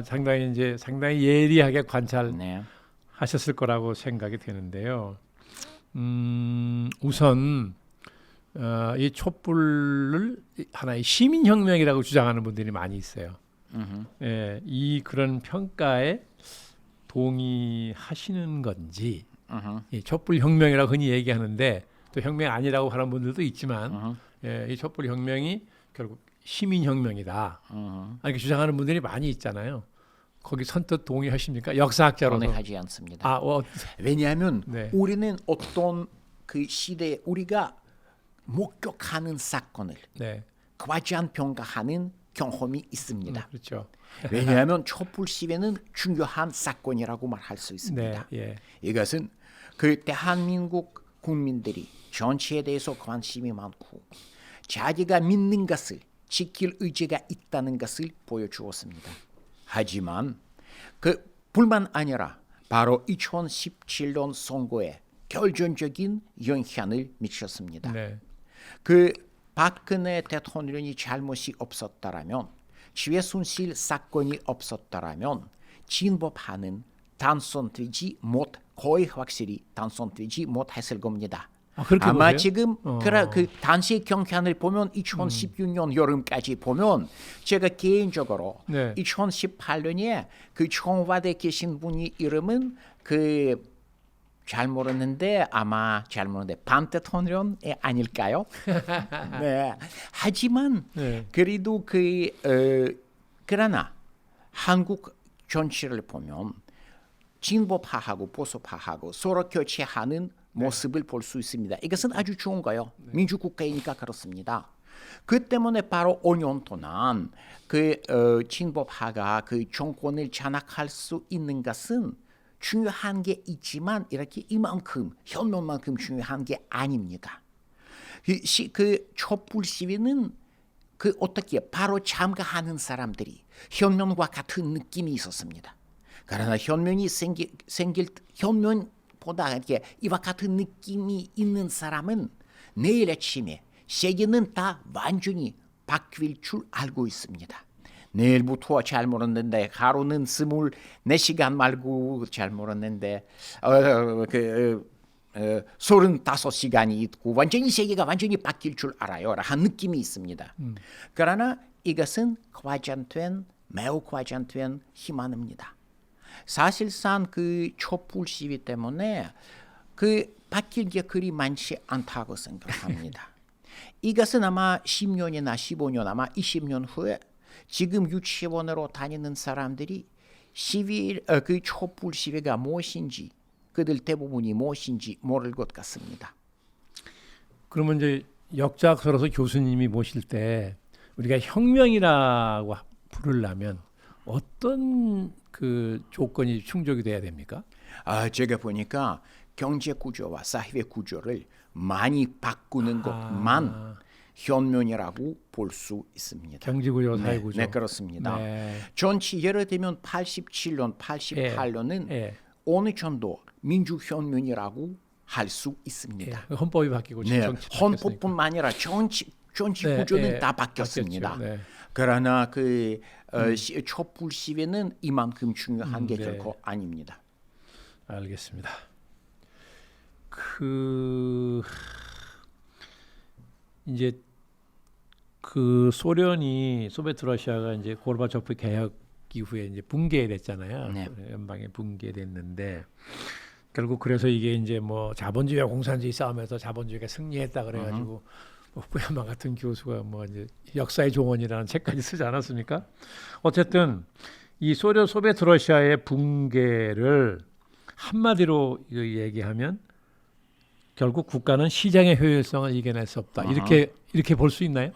상당히 예리하게 관찰하셨을 네. 거라고 생각이 되는데요. 우선 이 촛불을 하나의 시민혁명이라고 주장하는 분들이 많이 있어요. 예, 이 그런 평가에 동의하시는 건지, 이 촛불혁명이라고 흔히 얘기하는데 또 혁명이 아니라고 하는 분들도 있지만, 이 촛불혁명이 결국 시민혁명이다. 이렇게 주장하는 분들이 많이 있잖아요. 거기 선뜻 동의하십니까? 역사학자로서. 동의하지 않습니다. 왜냐하면 네. 우리는 어떤 그 시대에 우리가 목격하는 사건을 네, 과장평가하는 경험이 있습니다. 그렇죠. 왜냐하면 촛불 시위는 중요한 사건이라고 말할 수 있습니다. 네, 예. 이것은 그 대한민국 국민들이 정치에 대해서 관심이 많고 자기가 믿는 것을 지킬 의지가 있다는 것을 보여주었습니다. 하지만 그 뿐만 아니라 바로 2017년 선거에 결정적인 영향을 미쳤습니다. 네. 그 박근혜 대통령이 잘못이 없었다라면, 최순실 사건이 없었다라면 진보파는 당선되지 거의 확실히 당선되지 못했을 겁니다. 그렇게 아마 보세요? 지금 그 당시 경향을 보면 2016년 여름까지 보면 제가 개인적으로 네. 2018년에 그 청와대 계신 분이 이름은 잘 모르는데 반 대통령이 아닐까요? 네. 하지만 네. 그래도 그러나 한국 정치를 보면 진보파하고 보수파하고 서로 교체하는 모습을 볼 수 있습니다. 이것은 아주 좋은 거예요. 민주국가이니까 그렇습니다. 그 때문에 바로 5년 동안 진보파가 그 정권을 장악할 수 있는 것은 중요한 게 있지만 이렇게 이만큼 혁명만큼 중요한 게 아닙니다. 그 촛불 시위는 어떻게 바로 참가하는 사람들이 혁명과 같은 느낌이 있었습니다. 그러나 혁명보다 이렇게 이와 같은 느낌이 있는 사람은 내일 아침에 세계는 다 완전히 바뀔 줄 알고 있습니다. 내일부터 잘 모르는데 하루는 24시간 말고 잘 모르는데 35시간이 있고 세계가 완전히 바뀔 줄 알아요. 한 느낌이 있습니다. 그러나 이것은 매우 과장된 희망입니다. 사실상 그 촛불 시위 때문에 바뀔 게 그리 많지 않다고 생각합니다. 이것은 아마 10년이나 15년 아마 20년 후에 지금 유치원으로 다니는 사람들이 그 촛불 시위가 무엇인지 그들 대부분이 무엇인지 모를 것 같습니다. 그러면 이제 역사학서로서 교수님이 모실 때 우리가 혁명이라고 부르려면 어떤 그 조건이 충족이 돼야 됩니까? 제가 보니까 경제 구조와 사회 구조를 많이 바꾸는 것만 혁명이라고 볼 수 있습니다. 경제 구조, 사회 구조. 네, 그렇습니다. 네. 정치 예를 들면 87년, 88년은 예. 어느 정도 민주혁명이라고 할 수 있습니다. 예. 헌법이 바뀌고 정치 헌법뿐만 아니라 정치 구조는 다 바뀌었습니다. 네. 그러나 촛불 시위는 이만큼 중요한 게 결코 아닙니다. 알겠습니다. 이제 소비에트 러시아가 이제 고르바초프 개혁 이후에 이제 붕괴됐잖아요. 네. 연방이 붕괴됐는데 결국 그래서 이게 이제 뭐 자본주의와 공산주의 싸움에서 자본주의가 승리했다 그래가지고 후쿠야마 같은 교수가 뭐 이제 역사의 종언이라는 책까지 쓰지 않았습니까? 어쨌든 이 소비에트 러시아의 붕괴를 한마디로 얘기하면 결국 국가는 시장의 효율성을 이겨낼 수 없다. 이렇게 볼 수 있나요?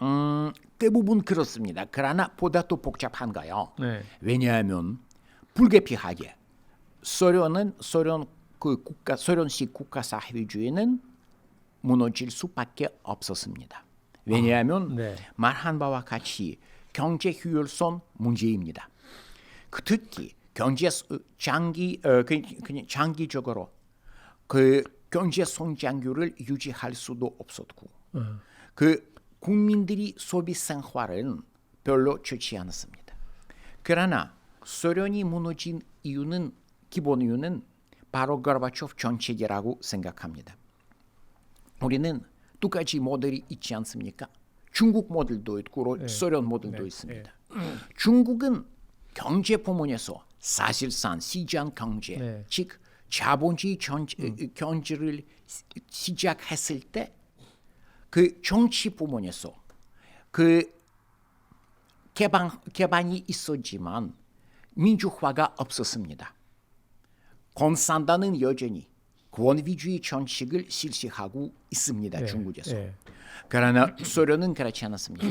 대부분 그렇습니다. 그러나 보다 더 복잡한가요? 네. 왜냐하면 불가피하게 소련식 국가 사회주의는 무너질 수밖에 없었습니다. 왜냐하면 말한 바와 같이 경제 효율성 문제입니다. 특히 장기적으로 경제 성장률을 유지할 수도 없었고 국민들이 소비 생활은 별로 좋지 않았습니다. 그러나 소련이 무너진 이유는 기본 이유는 바로 고르바초프 정책이라고 생각합니다. 우리는 두 가지 모델이 있지 않습니까? 중국 모델도 있고 네. 소련 모델도 네. 있습니다. 중국은 경제 부문에서 사실상 시장 경제, 네. 즉 자본주의 경제를 시작했을 때 그 정치 부문에서 그 개방이 있었지만 민주화가 없었습니다. 공산당은 여전히 권위주의 정책을 실시하고 있습니다. 네. 중국에서. 네. 그러나 소련은 그렇지 않았습니다.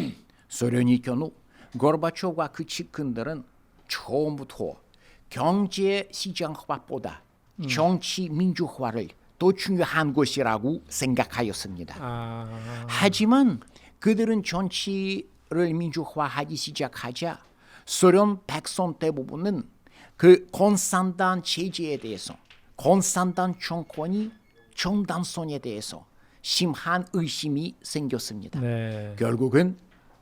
소련의 경우 고르바초프와 그 측근들은 처음부터 경제 시장화보다 정치 민주화를 더 중요한 것이라고 생각하였습니다. 하지만 그들은 정치를 민주화하기 시작하자 소련 백성 대부분은 그 공산당 체제에 대해서 공산당 정권이 정당성에 대해서 심한 의심이 생겼습니다. 네. 결국은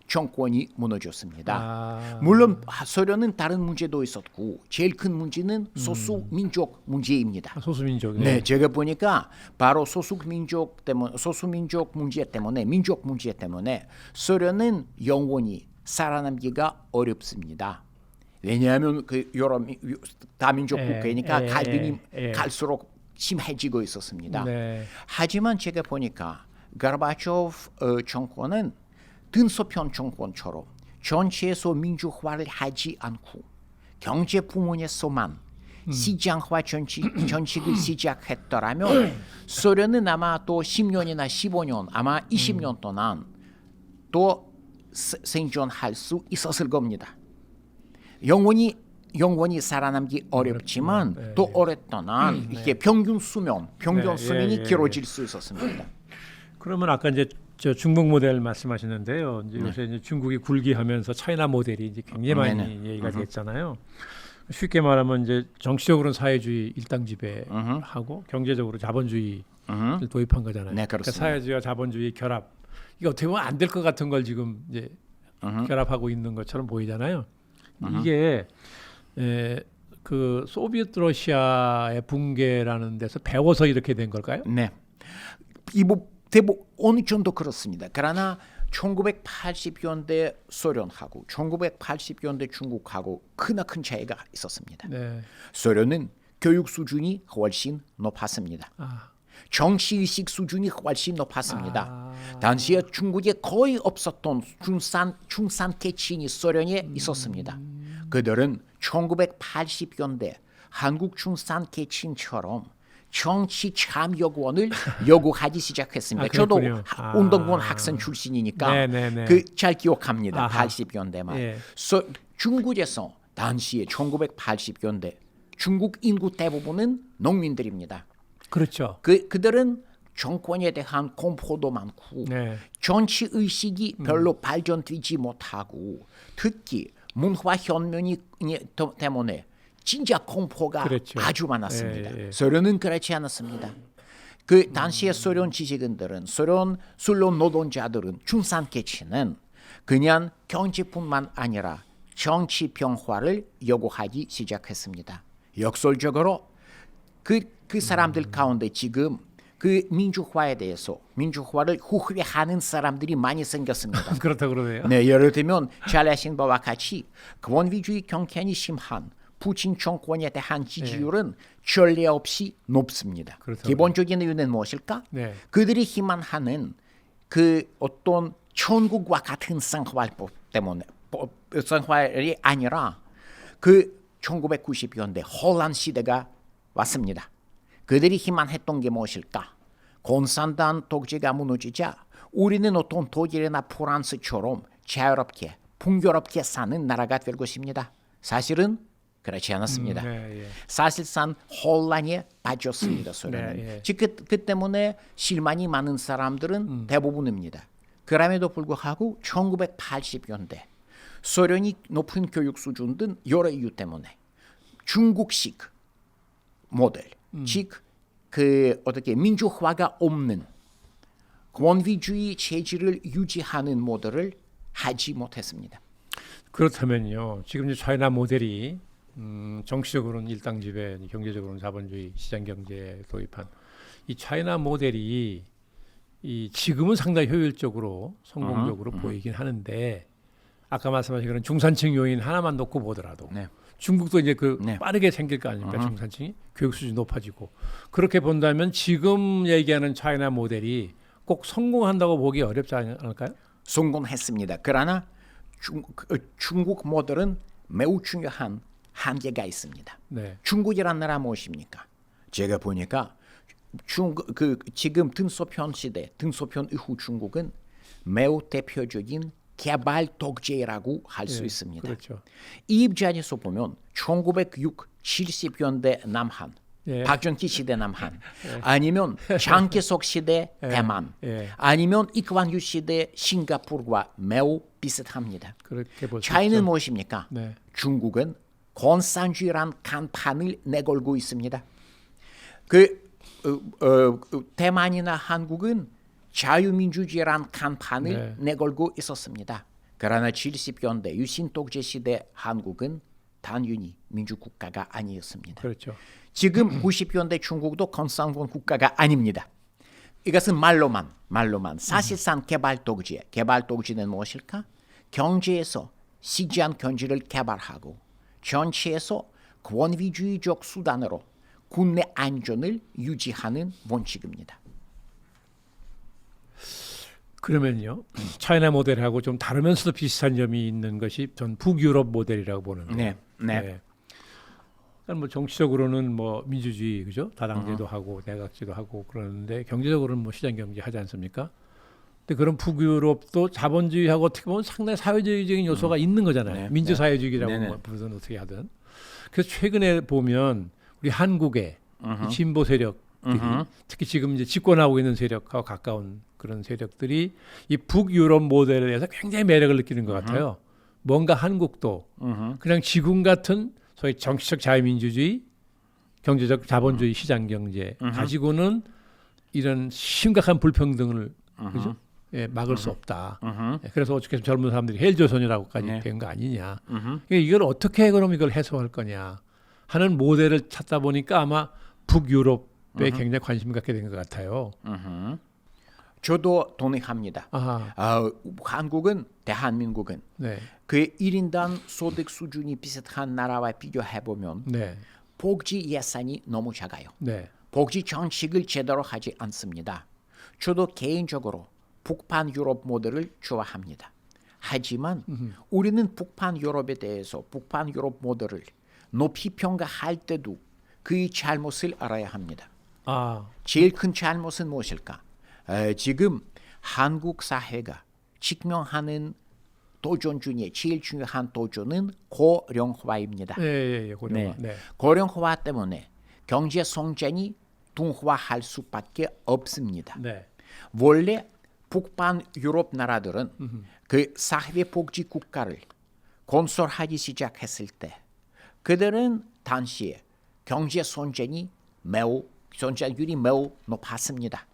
정권이 무너졌습니다. 물론 소련은 다른 문제도 있었고 제일 큰 문제는 소수민족 문제입니다. 소수민족. 네, 제가 보니까 바로 소수민족 문제 때문에 민족 문제 때문에 소련은 영원히 살아남기가 어렵습니다. 왜냐하면 그 여러 다민족 국가니까 갈등이 갈수록 심해지고 있었습니다. 네. 하지만 제가 보니까 고르바초프 정권은 든소편 정권처럼 전체에서 민주화를 하지 않고 경제 부문에서만 시장화 정책을 시작했더라면 소련은 아마 또 10년이나 15년 아마 20년 동안 또 생존할 수 있었을 겁니다. 영원히 살아남기 어렵지만 또 오랫동안 이렇게 평균 수명이 길어질 수 있었습니다. 그러면 아까 이제 저 중국 모델 말씀하셨는데요. 이제 요새 이제 중국이 굴기하면서 차이나 모델이 이제 굉장히 많이 얘기가 됐잖아요. 쉽게 말하면 이제 정치적으로는 사회주의 일당 지배하고 경제적으로 자본주의를 도입한 거잖아요. 네, 그러니까 사회주의와 자본주의 결합. 이게 어떻게 보면 안 될 것 같은 걸 지금 이제 결합하고 있는 것처럼 보이잖아요. 이게 그 소비에트 러시아의 붕괴라는 데서 배워서 이렇게 된 걸까요? 네. 대부분 어느 정도 그렇습니다. 그러나 1980년대 소련하고 1980년대 중국하고 크나큰 차이가 있었습니다. 네. 소련은 교육 수준이 훨씬 높았습니다. 정치의식 수준이 훨씬 높았습니다. 당시에 중국에 거의 없었던 중산 계층이 소련에 있었습니다. 그들은 1980년대 한국 중산 계층처럼 정치 참여권을 요구하기 시작했습니다. 저도 운동권 학생 출신이니까 그 잘 기억합니다. 80년대 말. 중국에서 당시에 1980년대 중국 인구 대부분은 농민들입니다. 그렇죠. 그들은 정권에 대한 공포도 많고 정치 의식이 별로 발전되지 못하고 특히 문화 혁명 때문에 진짜 공포가 아주 많았습니다. 소련은 그렇지 않았습니다. 그 당시의 소련 지식인들은 소련 노동자들은 중산 계층은 그냥 경제뿐만 아니라 정치 변화를 요구하기 시작했습니다. 역설적으로 그 사람들 가운데 지금 그 민주화를 후회하는 사람들이 많이 생겼습니다. 그렇다고 그러네요. 네, 예를 들면 잘 아신 바와 같이 권위주의 경향이 심한 푸틴 정권에 대한 지지율은 전례 없이 높습니다. 기본적인 이유는 무엇일까? 그들이 희망하는 그 어떤 천국과 같은 생활법 때문에 생활이 아니라 그 1990년대 혼란 시대가 왔습니다. 그들이 희망했던 게 무엇일까? 공산당 독재가 무너지자 우리는 어떤 독일이나 프랑스처럼 자유롭게 풍요롭게 사는 나라가 될 것입니다. 사실은 그렇지 않았습니다. 사실상 혼란에 빠졌습니다. 소련은. 즉 그 때문에 실망이 많은 사람들은 대부분입니다. 그럼에도 불구하고 1980년대 소련이 높은 교육 수준 등 여러 이유 때문에 중국식 모델, 즉 그 어떻게 민주화가 없는 권위주의 체제를 유지하는 모델을 하지 못했습니다. 그렇다면요. 지금 이제 차이나 모델이 정치적으로는 일당 지배, 경제적으로는 자본주의 시장 경제에 도입한 이 차이나 모델이 이 지금은 상당히 효율적으로 성공적으로 보이긴 하는데 아까 말씀하신 그런 중산층 요인 하나만 놓고 보더라도 네. 중국도 이제 그 네. 빠르게 생길 거 아닙니까? 중산층이 교육 수준이 높아지고 그렇게 본다면 지금 얘기하는 차이나 모델이 꼭 성공한다고 보기 어렵지 않을까요? 성공했습니다. 그러나 중국 모델은 매우 중요한 한계가 있습니다. 네. 중국이란 나라 무엇입니까? 제가 보니까 지금 등소편 시대, 등소편 이후 중국은 매우 대표적인 개발 독재라고 할 수 있습니다. 그렇죠. 이 입장에서 보면 1970년대 남한, 예. 박정희 시대 남한, 아니면 장개석 시대 대만, 예. 아니면 이광유 시대 싱가포르와 매우 비슷합니다. 그렇게 볼 수 차이는 있죠. 무엇입니까? 네. 중국은 공산주의란 간판을 내걸고 있습니다. 대만이나 한국은 자유민주주의란 간판을 네. 내걸고 있었습니다. 그러나 70년대 유신 독재 시대 한국은 단순히 민주국가가 아니었습니다. 그렇죠. 지금 90년대 중국도 공산권 국가가 아닙니다. 이것은 말로만 사실상 개발 독재는 무엇일까? 경제에서 시장 경제를 개발하고 정치에서 권위주의적 수단으로 국내 안전을 유지하는 원칙입니다. 그러면요, 차이나 모델하고 좀 다르면서도 비슷한 점이 있는 것이 전 북유럽 모델이라고 보는데. 네. 그러니까 뭐 정치적으로는 뭐 민주주의 그죠? 다당제도 하고 내각제도 하고 그러는데 경제적으로는 뭐 시장 경제 하지 않습니까? 근데 그런 북유럽도 자본주의하고 어떻게 보면 상당히 사회주의적인 요소가 있는 거잖아요. 네. 민주사회주의라고 네. 뭐 부르든 어떻게 하든. 그래서 최근에 보면 우리 한국의 이 진보 세력들이 특히 지금 이제 집권하고 있는 세력과 가까운 그런 세력들이 이 북유럽 모델에 대해서 굉장히 매력을 느끼는 것 같아요. 뭔가 한국도 그냥 지금 같은 소위 정치적 자유민주주의, 경제적 자본주의 시장 경제 가지고는 이런 심각한 불평등을 그죠? 예, 막을 수 없다. 예, 그래서 어떻게 젊은 사람들이 헬조선이라고까지 네. 된 거 아니냐. 그러니까 이걸 어떻게 그럼 이걸 해소할 거냐 하는 모델을 찾다 보니까 아마 북유럽에 굉장히 관심 갖게 된 것 같아요. 저도 동의합니다. 아하, 한국은 대한민국은 네, 그 1인당 소득 수준이 비슷한 나라와 비교해 보면 네, 복지 예산이 너무 작아요. 네, 복지 정책을 제대로 하지 않습니다. 저도 개인적으로 북판 유럽 모델을 좋아합니다. 하지만 우리는 북판 유럽에 대해서 북판 유럽 모델을 높이 평가할 때도 그의 잘못을 알아야 합니다. 아, 제일 큰 잘못은 무엇일까? 지금 한국 사회가 직면하는 도전 중에 제일 중요한 도전은 고령화입니다. 예, 고령화. 네. 고령화 때문에 경제 성장이 둔화할 수밖에 없습니다. 네. 원래 북방 유럽 나라들은 그 사회복지 국가를 건설하기 시작했을 때 그들은 당시에 경제 성장률이 매우 높았습니다.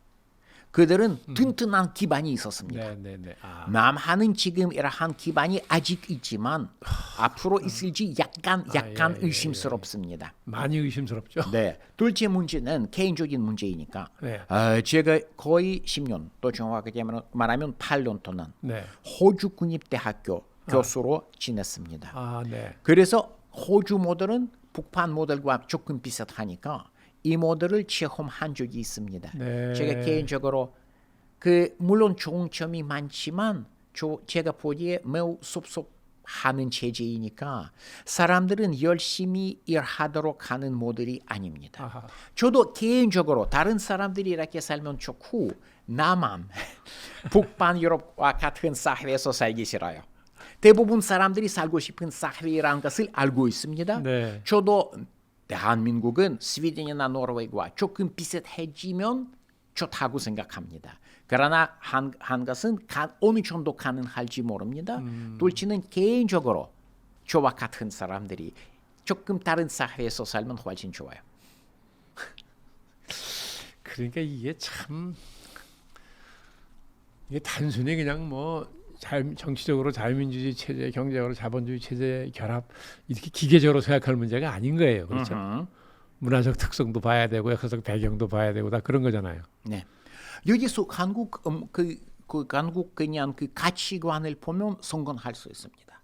그들은 튼튼한 기반이 있었습니다. 네. 아, 남한은 지금 이러한 기반이 아직 있지만 앞으로 있을지 약간 예. 의심스럽습니다. 많이 의심스럽죠. 네, 둘째 문제는 개인적인 문제이니까 네. 제가 거의 10년 또 정확하게 말하면 8년 동안 네. 호주 국립대학교 교수로 지냈습니다. 아, 네. 그래서 호주 모델은 북한 모델과 조금 비슷하니까 이 모델을 체험한 적이 있습니다. 네. 제가 개인적으로 물론 좋은 점이 많지만 제가 보기에 매우 섭섭하는 체제이니까 사람들은 열심히 일하도록 하는 모델이 아닙니다. 아하. 저도 개인적으로 다른 사람들이 이렇게 살면 좋고 나만 북방 유럽과 같은 사회에서 살기 싫어요. 대부분 사람들이 살고 싶은 사회라는 것을 알고 있습니다. 네. 저도 대한민국은 스웨덴이나 노르웨이와 조금 비슷해지면 좋다고 생각합니다. 그러나 한 것은 어느 정도 가능할지 모릅니다. 둘째는 개인적으로 저와 같은 사람들이 조금 다른 사회에서 살면 훨씬 좋아요. 그러니까 이게 단순히 그냥 뭐 정치적으로 자유민주주의 체제, 경제적으로 자본주의 체제 결합 이렇게 기계적으로 생각할 문제가 아닌 거예요. 그렇죠? 문화적 특성도 봐야 되고 역사적 배경도 봐야 되고 다 그런 거잖아요. 네. 여기서 한국 한국 그냥 그 가치관을 보면 성공할 수 있습니다.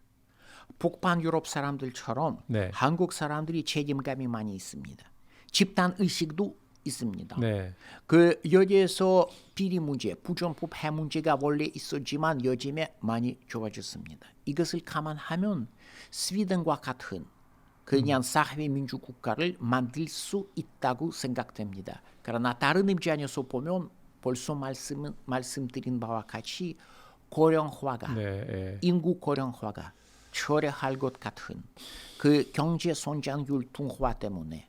북방 유럽 사람들처럼 네. 한국 사람들이 책임감이 많이 있습니다. 집단 의식도 있습니다. 네. 그 여기에서 비리 문제, 부정법 해 문제가 원래 있었지만 요즘에 많이 좋아졌습니다. 이것을 감안하면 스웨덴과 같은 그냥 사회 민주 국가를 만들 수 있다고 생각됩니다. 그러나 다른 입장에서 보면 벌써 말씀드린 바와 같이 고령화가 네. 인구 고령화가 철회할 것 같은 그 경제 성장률 둔화 때문에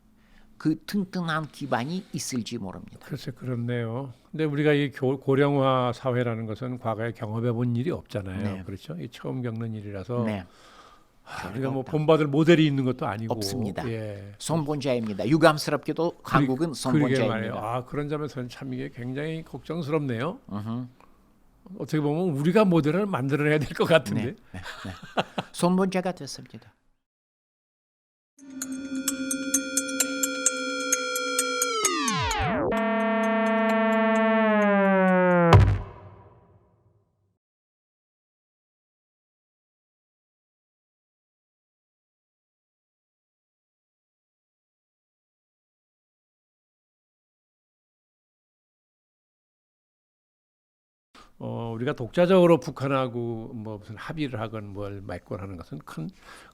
그 튼튼한 기반이 있을지 모릅니다. 글쎄 그렇네요. 근데 우리가 이 고령화 사회라는 것은 과거에 경험해 본 일이 없잖아요. 네. 그렇죠? 이 처음 겪는 일이라서 네, 우리가 뭐 본받을 모델이 있는 것도 아니고 없습니다. 예. 선본자입니다. 유감스럽게도 한국은 그러게 말이에요. 선본자입니다. 그런 점에서는 참 이게 굉장히 걱정스럽네요. 어떻게 보면 우리가 모델을 만들어내야 될 것 같은데. 네, 네, 네. 선본자가 됐습니다. 우리가 독자적으로 북한하고 뭐 무슨 합의를 하건 뭘 맺건 하는 것은 큰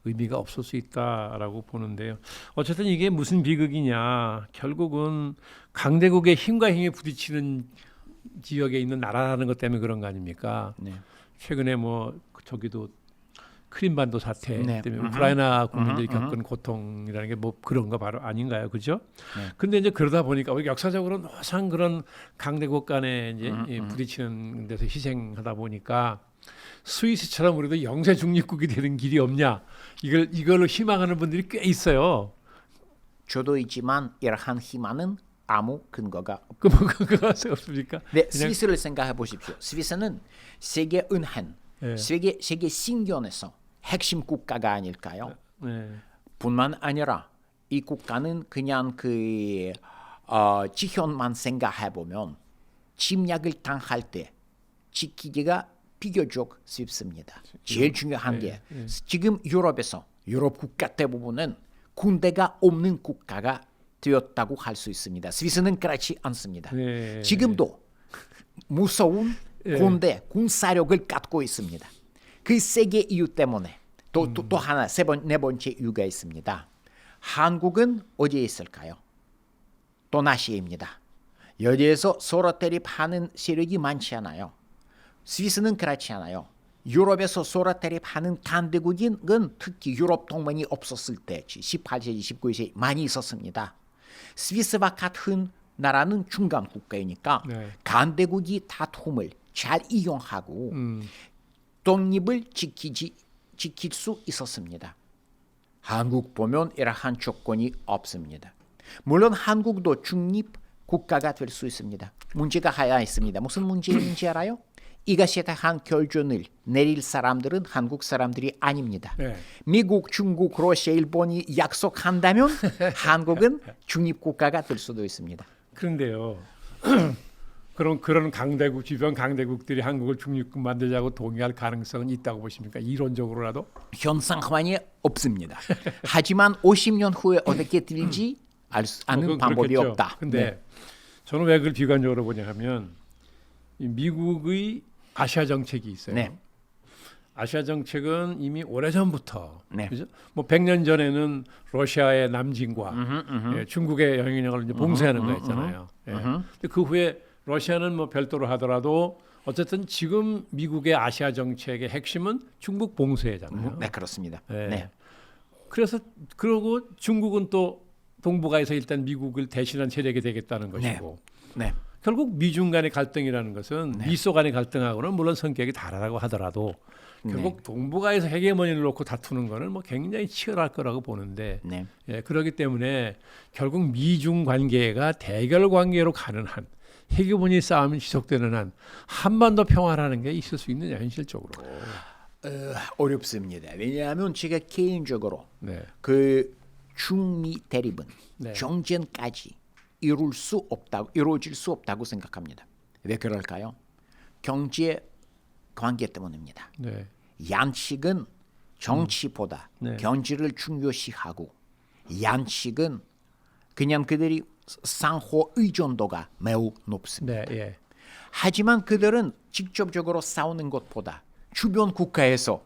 의미가 없을 수 있다라고 보는데요. 어쨌든 이게 무슨 비극이냐? 결국은 강대국의 힘과 힘이 부딪히는 지역에 있는 나라라는 것 때문에 그런 거 아닙니까? 네. 최근에 뭐 저기도 크림반도 사태 네. 때문에 우크라이나 국민들이 겪은 고통이라는 게 뭐 그런 거 바로 아닌가요, 그죠? 네. 근데 이제 그러다 보니까 우리 역사적으로 항상 그런 강대국 간에 이제 이 부딪히는 데서 희생하다 보니까 스위스처럼 우리도 영세 중립국이 되는 길이 없냐? 이걸로 희망하는 분들이 꽤 있어요. 저도 있지만 이러한 희망은 아무 근거가 없습니다. 그거 없습니까? 네, 스위스를 생각해 보십시오. 스위스는 세계 은행, 네. 세계 신경에서 핵심 국가가 아닐까요? 네. 뿐만 아니라 이 국가는 그냥 지형만 생각해 보면 침략을 당할 때 지키기가 비교적 쉽습니다. 제일 중요한 게 지금 유럽에서 유럽 국가 대부분은 군대가 없는 국가가 되었다고 할 수 있습니다. 스위스는 그렇지 않습니다. 네. 지금도 무서운 군대, 군사력을 갖고 있습니다. 그 세계 이유 때문에 또 하나 네 번째 이유가 있습니다. 한국은 어디에 있을까요? 동아시아입니다. 여기에서 서로 대립하는 세력이 많지 않아요. 스위스는 그렇지 않아요. 유럽에서 서로 대립하는 강대국은 특히 유럽 동맹이 없었을 때 18세기, 19세기 많이 있었습니다. 스위스와 같은 나라는 중간 국가이니까 네. 강대국이 다툼을 잘 이용하고 독립을 지킬 수 있었습니다. 한국 보면 이러한 조건이 없습니다. 물론 한국도 중립 국가가 될 수 있습니다. 문제가 하나 있습니다. 무슨 문제인지 알아요? 이것에 대한 결정을 내릴 사람들은 한국 사람들이 아닙니다. 네. 미국, 중국, 러시아, 일본이 약속한다면 한국은 중립 국가가 될 수도 있습니다. 그런데요. 그런 강대국 주변 강대국들이 한국을 중립국 만들자고 동의할 가능성은 있다고 보십니까? 이론적으로라도? 현 상황이 없습니다. 하지만 50년 후에 어떻게 될지 아는 방법이 그렇겠죠. 없다. 근데 네. 저는 왜 그걸 비관적으로 보냐 하면 이 미국의 아시아 정책이 있어요. 네. 아시아 정책은 이미 오래전부터 네. 그죠? 뭐 100년 전에는 러시아의 남진과 예, 중국의 영향력을 이제 봉쇄하는 거였잖아요. 예. 근데 그 후에 러시아는 뭐 별도로 하더라도 어쨌든 지금 미국의 아시아 정책의 핵심은 중국 봉쇄잖아요. 네, 그렇습니다. 예. 네. 그래서 그러고 중국은 또 동북아에서 일단 미국을 대신한 세력이 되겠다는 것이고 네. 결국 미중 간의 갈등이라는 것은 미소 간의 갈등하고는 물론 성격이 다르다고 하더라도 결국 동북아에서 헤게모니를 놓고 다투는 거는 뭐 굉장히 치열할 거라고 보는데 예, 그렇기 때문에 결국 미중 관계가 대결 관계로 가는 한 해교분이 싸움이 지속되는 한 한반도 평화라는 게 있을 수 있느냐 현실적으로. 어렵습니다. 왜냐하면 제가 개인적으로 네. 그 중미 대립은 네. 정전까지 이루어질 수 없다고 생각합니다. 왜 그럴까요? 경제 관계 때문입니다. 네. 양식은 정치보다 네. 경제를 중요시하고 양식은 그냥 그들이 상호 의존도가 매우 높습니다. 네. 예. 하지만 그들은 직접적으로 싸우는 것보다 주변 국가에서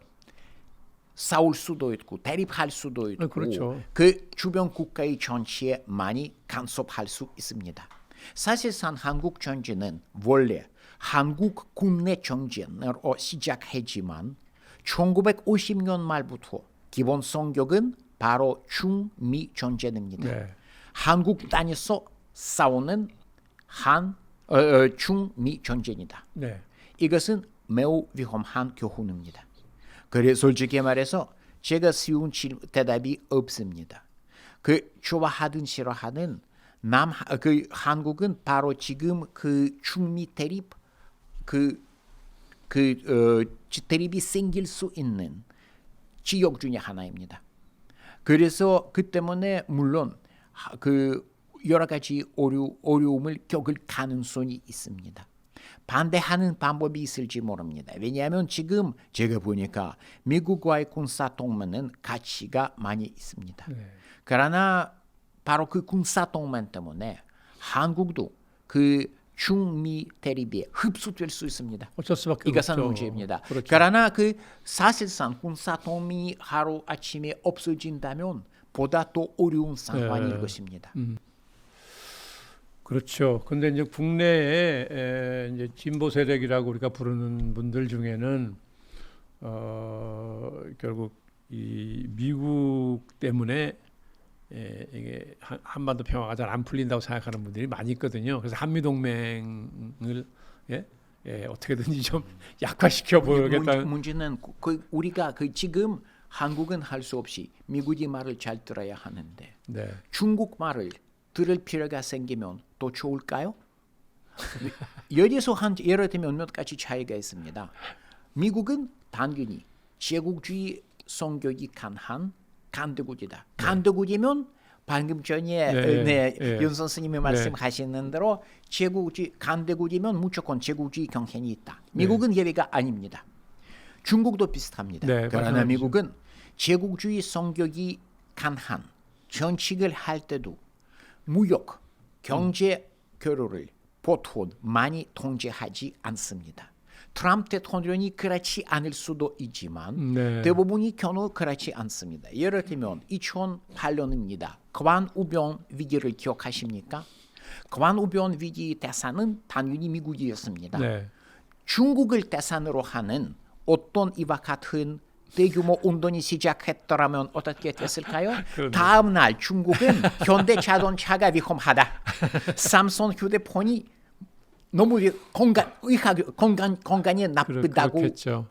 싸울 수도 있고 대립할 수도 있고 그렇죠. 그 주변 국가의 정치에 많이 간섭할 수 있습니다. 사실상 한국 전쟁은 원래 한국 국내 전쟁으로 시작했지만 1950년 말부터 기본 성격은 바로 중미 전쟁입니다. 네. 한국 땅에서 싸우는 중미 전쟁이다. 네. 이것은 매우 위험한 교훈입니다. 그래서 솔직히 말해서 제가 쉬운 대답이 없습니다. 그 좋아하든 싫어하든 그 한국은 바로 지금 그 중미 대립 대립이 생길 수 있는 지역 중에 하나입니다. 그래서 그 때문에 물론 그 여러 가지 어려움을 겪을 가능성이 있습니다. 반대하는 방법이 있을지 모릅니다. 왜냐하면 지금 제가 보니까 미국과의 군사 동맹은 가치가 많이 있습니다. 네. 그러나 바로 그 군사 동맹 때문에 한국도 그 중미 대립에 흡수될 수 있습니다. 어쩔 수밖에 이것은 없죠. 문제입니다. 그렇죠. 그러나 그 사실상 군사 동맹이 하루 아침에 없어진다면 보다 더 어려운 상황일 것입니다. 그렇죠. 근데 이제 국내에 이제 진보 세력이라고 우리가 부르는 분들 중에는 결국 이 미국 때문에 이게 한반도 평화가 잘 안 풀린다고 생각하는 분들이 많이 있거든요. 그래서 한미 동맹을 어떻게든지 좀 약화시켜 보겠다. 문제는 우리가 지금 한국은 할 수 없이 미국이 말을 잘 들어야 하는데 네. 중국 말을 들을 필요가 생기면 또 좋을까요? 여기서 예를 들면 몇 가지 차이가 있습니다. 미국은 당연히 제국주의 성격이 강한 간대국이다. 간대국이면 방금 전에 윤 선생님이 말씀하시는 대로 제국주의 간대국이면 무조건 제국주의 경향이 있다. 미국은 예외가 아닙니다. 중국도 비슷합니다. 그러나 미국은 제국주의 성격이 강한 정책을 할 때도 무역, 경제 교류를 보통 많이 통제하지 않습니다. 트럼프 대통령이 그렇지 않을 수도 있지만 대부분이 경우 그렇지 않습니다. 예를 들면 2008년입니다. 관우병 위기를 기억하십니까? 관우병 위기 대상은 당연히 미국이었습니다. 네. 중국을 대상으로 하는 어떤 이와 같은 대규모 운동이 시작했더라면 어떻게 됐을까요? 다음 날 중국은 현대 자동차가 위험하다. 삼성 휴대폰이 너무 건강에 나쁘다고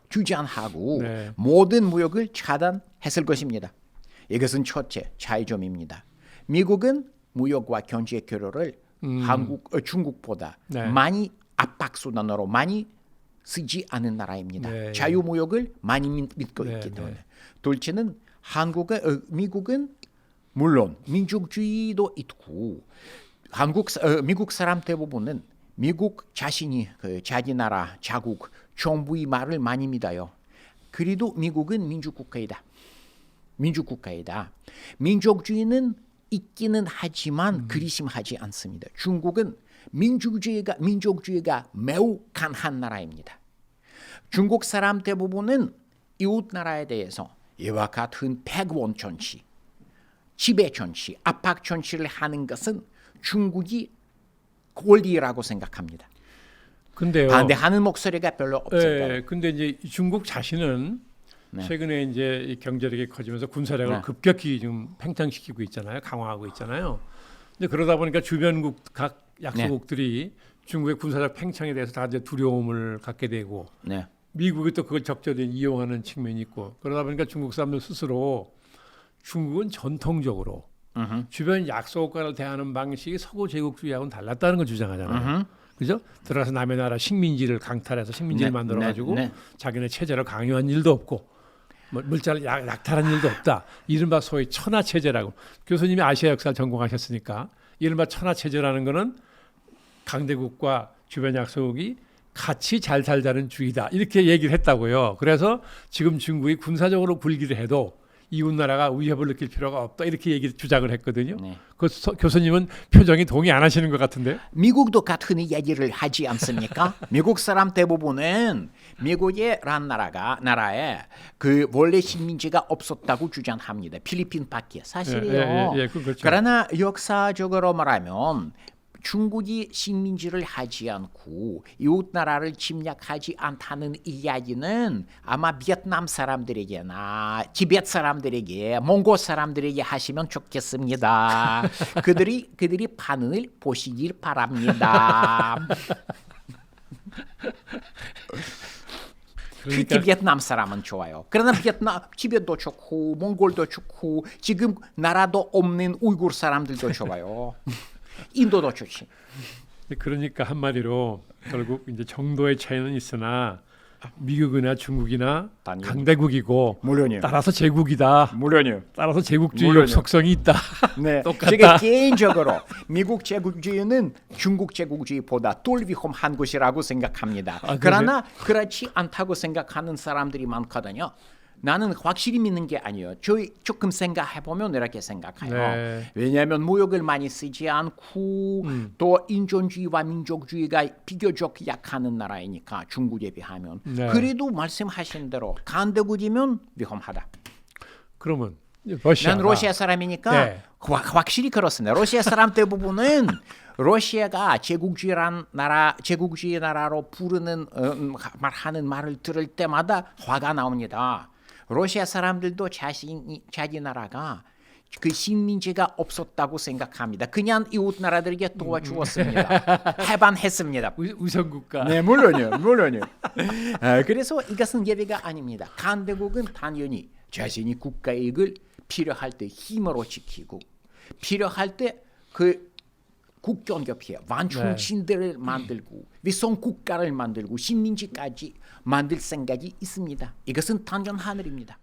주장하고 모든 무역을 차단했을 것입니다. 이것은 첫째 차이점입니다. 미국은 무역과 경제 교류를 중국보다 많이 압박수단으로 많이 쓰지 않은 나라입니다. 자유무역을 많이 믿고 있기 때문에. 둘째는 미국은 물론 민주주의도 있고 미국 사람 대부분은 미국 자신이 자기 나라 자국 정부의 말을 많이 믿어요. 그래도 미국은 민주국가이다. 민족주의는 있기는 하지만 그리 심하지 않습니다. 중국은 민족주의가 매우 강한 나라입니다. 중국 사람 대부분은 이웃 나라에 대해서 이와 같은 패권 정치, 지배 정치, 압박 정치를 하는 것은 중국이 권리라고 생각합니다. 근데요. 반대하는 목소리가 별로 없어요. 근데 이제 중국 자신은 최근에 이제 경제력이 커지면서 군사력을 급격히 좀 팽창시키고 있잖아요. 강화하고 있잖아요. 근데 그러다 보니까 주변국 각 약소국들이 중국의 군사력 팽창에 대해서 다 이제 두려움을 갖게 되고 미국이 또 그걸 적절히 이용하는 측면이 있고 그러다 보니까 중국 사람들 스스로 중국은 전통적으로 주변 약소국가를 대하는 방식이 서구 제국주의하고는 달랐다는 걸 주장하잖아요. 그죠? 들어가서 남의 나라 식민지를 강탈해서 식민지를 네, 만들어가지고 네, 네. 자기네 체제를 강요한 일도 없고 뭐 물자를 약탈한 일도 없다. 이른바 소위 천하 체제라고. 교수님이 아시아 역사를 전공하셨으니까 이른바 천하 체제라는 거는 강대국과 주변 약소국이 같이 잘 살자는 주의다. 이렇게 얘기를 했다고요. 그래서 지금 중국이 군사적으로 굴기를 해도 이웃 나라가 위협을 느낄 필요가 없다. 이렇게 주장을 했거든요. 네. 교수님은 표정이 동의 안 하시는 것 같은데. 미국도 같은 얘기를 하지 않습니까? 미국 사람 대부분은 미국이란 나라에 그 원래 식민지가 없었다고 주장합니다. 필리핀밖에 사실이요. 그렇죠. 그러나 역사적으로 말하면 중국이 식민지를 하지 않고 이웃 나라를 침략하지 않다는 이야기는 아마 베트남 사람들에게나 티베트 사람들에게 몽골 사람들에게 하시면 좋겠습니다. 그들이 반응을 보시길 바랍니다. 특히 베트남 사람은 좋아요. 그러나 베트남, 티베트도 좋고 몽골도 좋고 지금 나라도 없는 우이구르 사람들도 좋아요. 인도도 좋지. 그러니까 한마디로 결국 이제 정도의 차이는 있으나 미국이나 중국이나 당연히. 강대국이고 물론이요. 따라서 제국이다. 물론이요. 따라서 제국주의 물론이요. 속성이 있다. 네, 똑같다. 제가 개인적으로 미국 제국주의는 중국 제국주의보다 덜 위험한 것이라고 생각합니다. 그러나 그렇지 않다고 생각하는 사람들이 많거든요. 나는 확실히 믿는 게 아니에요. 조금 생각해보면 이렇게 생각해요. 네. 왜냐하면 무역을 많이 쓰지 않고 또 인종주의와 민족주의가 비교적 약하는 나라이니까 중국에 비하면. 네. 그래도 말씀하신 대로 강대국이면 위험하다. 그러면 러시아. 난 러시아 사람이니까 네. 확실히 그렇습니다. 러시아 사람 대부분은 러시아가 제국주의란 나라, 제국주의 나라로 부르는 말하는 말을 들을 때마다 화가 나옵니다. 러시아 사람들도 자기 나라가 그 식민지가 없었다고 생각합니다. 그냥 이웃 나라들에게 도와주었습니다. 해방했습니다. 우선국가. 네, 물론요. 그래서 이것은 예외가 아닙니다. 강대국은 당연히 자신이 국가 이익을 필요할 때 힘으로 지키고 필요할 때 그 국경 겹에 완충신들을 만들고 위성 국가를 만들고 식민지까지 만들 생각이 있습니다. 이것은 당연한 일입니다.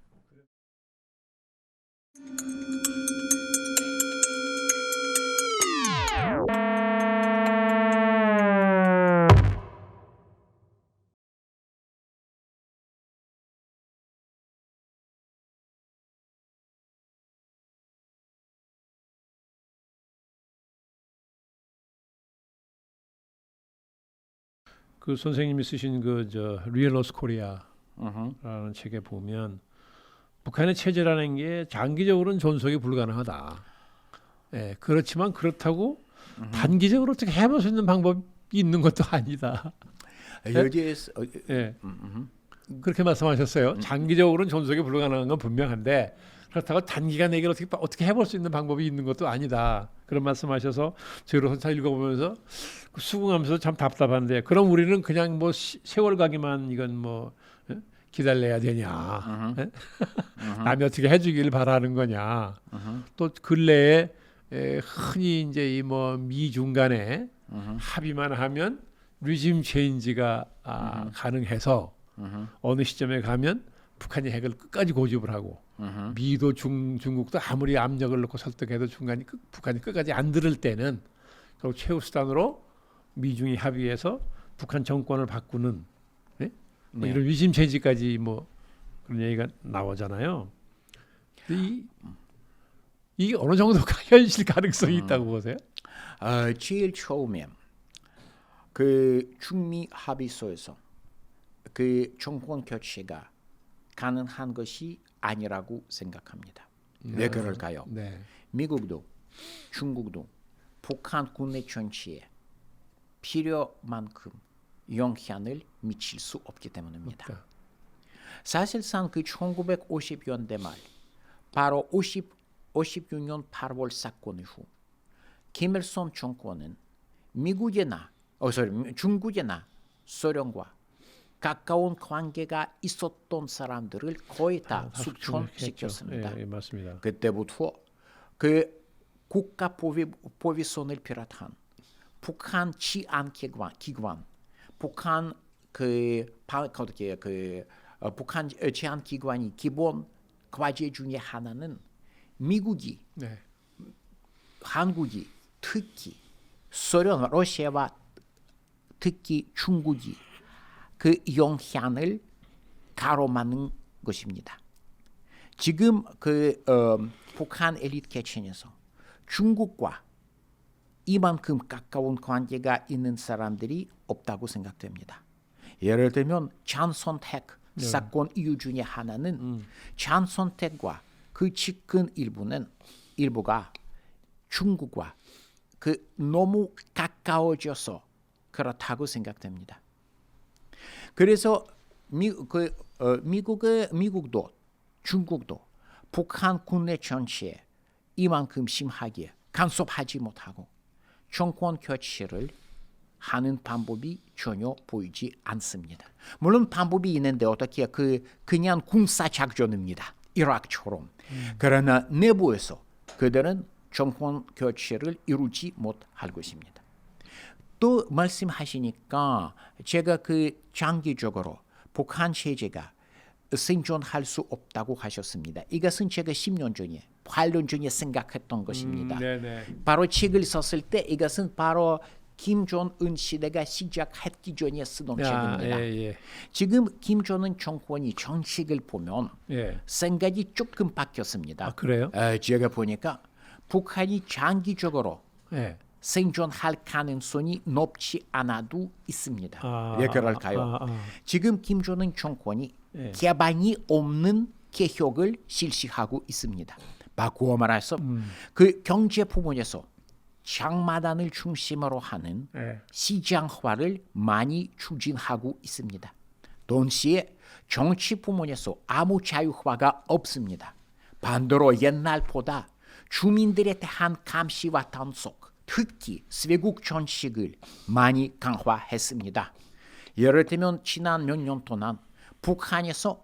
그 선생님이 쓰신 그 리얼러스 코리아라는 책에 보면 북한의 체제라는 게 장기적으로는 존속이 불가능하다. 예, 그렇지만 그렇다고 단기적으로 어떻게 해볼 수 있는 방법이 있는 것도 아니다. 여기에서 예, 그렇게 말씀하셨어요. 장기적으로는 존속이 불가능한 건 분명한데 그렇다고 단기간 내에 어떻게 해볼 수 있는 방법이 있는 것도 아니다. 그런 말씀하셔서 저로서 읽어보면서 수긍하면서 참 답답한데 그럼 우리는 그냥 뭐 세월 가기만 이건 뭐 기다려야 되냐? 남이 어떻게 해주길 바라는 거냐? 또 근래에 흔히 이제 이 뭐 미중 간에 합의만 하면 리짐 체인지가 가능해서 어느 시점에 가면 북한이 핵을 끝까지 고집을 하고 미도 중국도 아무리 압력을 넣고 설득해도 북한이 끝까지 안 들을 때는 결국 최후 수단으로 미중이 합의해서 북한 정권을 바꾸는 뭐 이런 위심 체제까지 뭐 그런 얘기가 나오잖아요. 이게 어느 정도가 현실 가능성이 있다고 보세요? 제일 처음에 그 중미 합의서에서 그 정권 교체가 가능한 것이 아니라고 생각합니다. 왜 그럴까요? 네. 미국도 중국도 북한 군의 정치에 필요만큼 영향을 미칠 수 없기 때문입니다. 없다. 사실상 그 1950년대 말 바로 56년 8월 사건 이후 김일성 정권은 중국이나 소련과 가까운 관계가 있었던 사람들을 거의 다 숙청시켰습니다. 예, 맞습니다. 그때부터 그 국가 보위선을 비롯한 북한 치안 기관, 북한 북한 치안 기관이 기본 과제 중에 하나는 미국이, 네. 한국이, 특히 소련, 러시아와 특히 중국이 그 영향을 가로막는 것입니다. 지금 북한 엘리트 계층에서 중국과 이만큼 가까운 관계가 있는 사람들이 없다고 생각됩니다. 예를 들면 장선택 사건 이유 중에 하나는 장선택과 그 측근 일부가 중국과 너무 가까워져서 그렇다고 생각됩니다. 그래서 미국도 중국도 북한 국내 전체에 이만큼 심하게 간섭하지 못하고 정권 교체를 하는 방법이 전혀 보이지 않습니다. 물론 방법이 있는데 어떻게 그냥 군사 작전입니다. 이라크처럼. 그러나 내부에서 그들은 정권 교체를 이루지 못할 것입니다. 또 말씀하시니까 제가 장기적으로 북한 체제가 생존할 수 없다고 하셨습니다. 이것은 제가 10년 전에, 8년 전에 생각했던 것입니다. 바로 책을 썼을 때 이것은 바로 김정은 시대가 시작했기 전에 쓰던 책입니다. 지금 김정은 정권이 정책을 보면 생각이 조금 바뀌었습니다. 아, 그래요? 제가 보니까 북한이 장기적으로 생존할 가능성이 높지 않아도 있습니다. 왜 그럴까요? 지금 김정은 정권이 개방이 없는 개혁을 실시하고 있습니다. 바꾸어 말해서 그 경제 부분에서 장마단을 중심으로 하는 시장화를 많이 추진하고 있습니다. 동시에 정치 부문에서 아무 자유화가 없습니다. 반대로 옛날보다 주민들에 대한 감시와 단속, 특히 쇄국 정책을 많이 강화했습니다. 예를 들면 지난 몇 년 동안 북한에서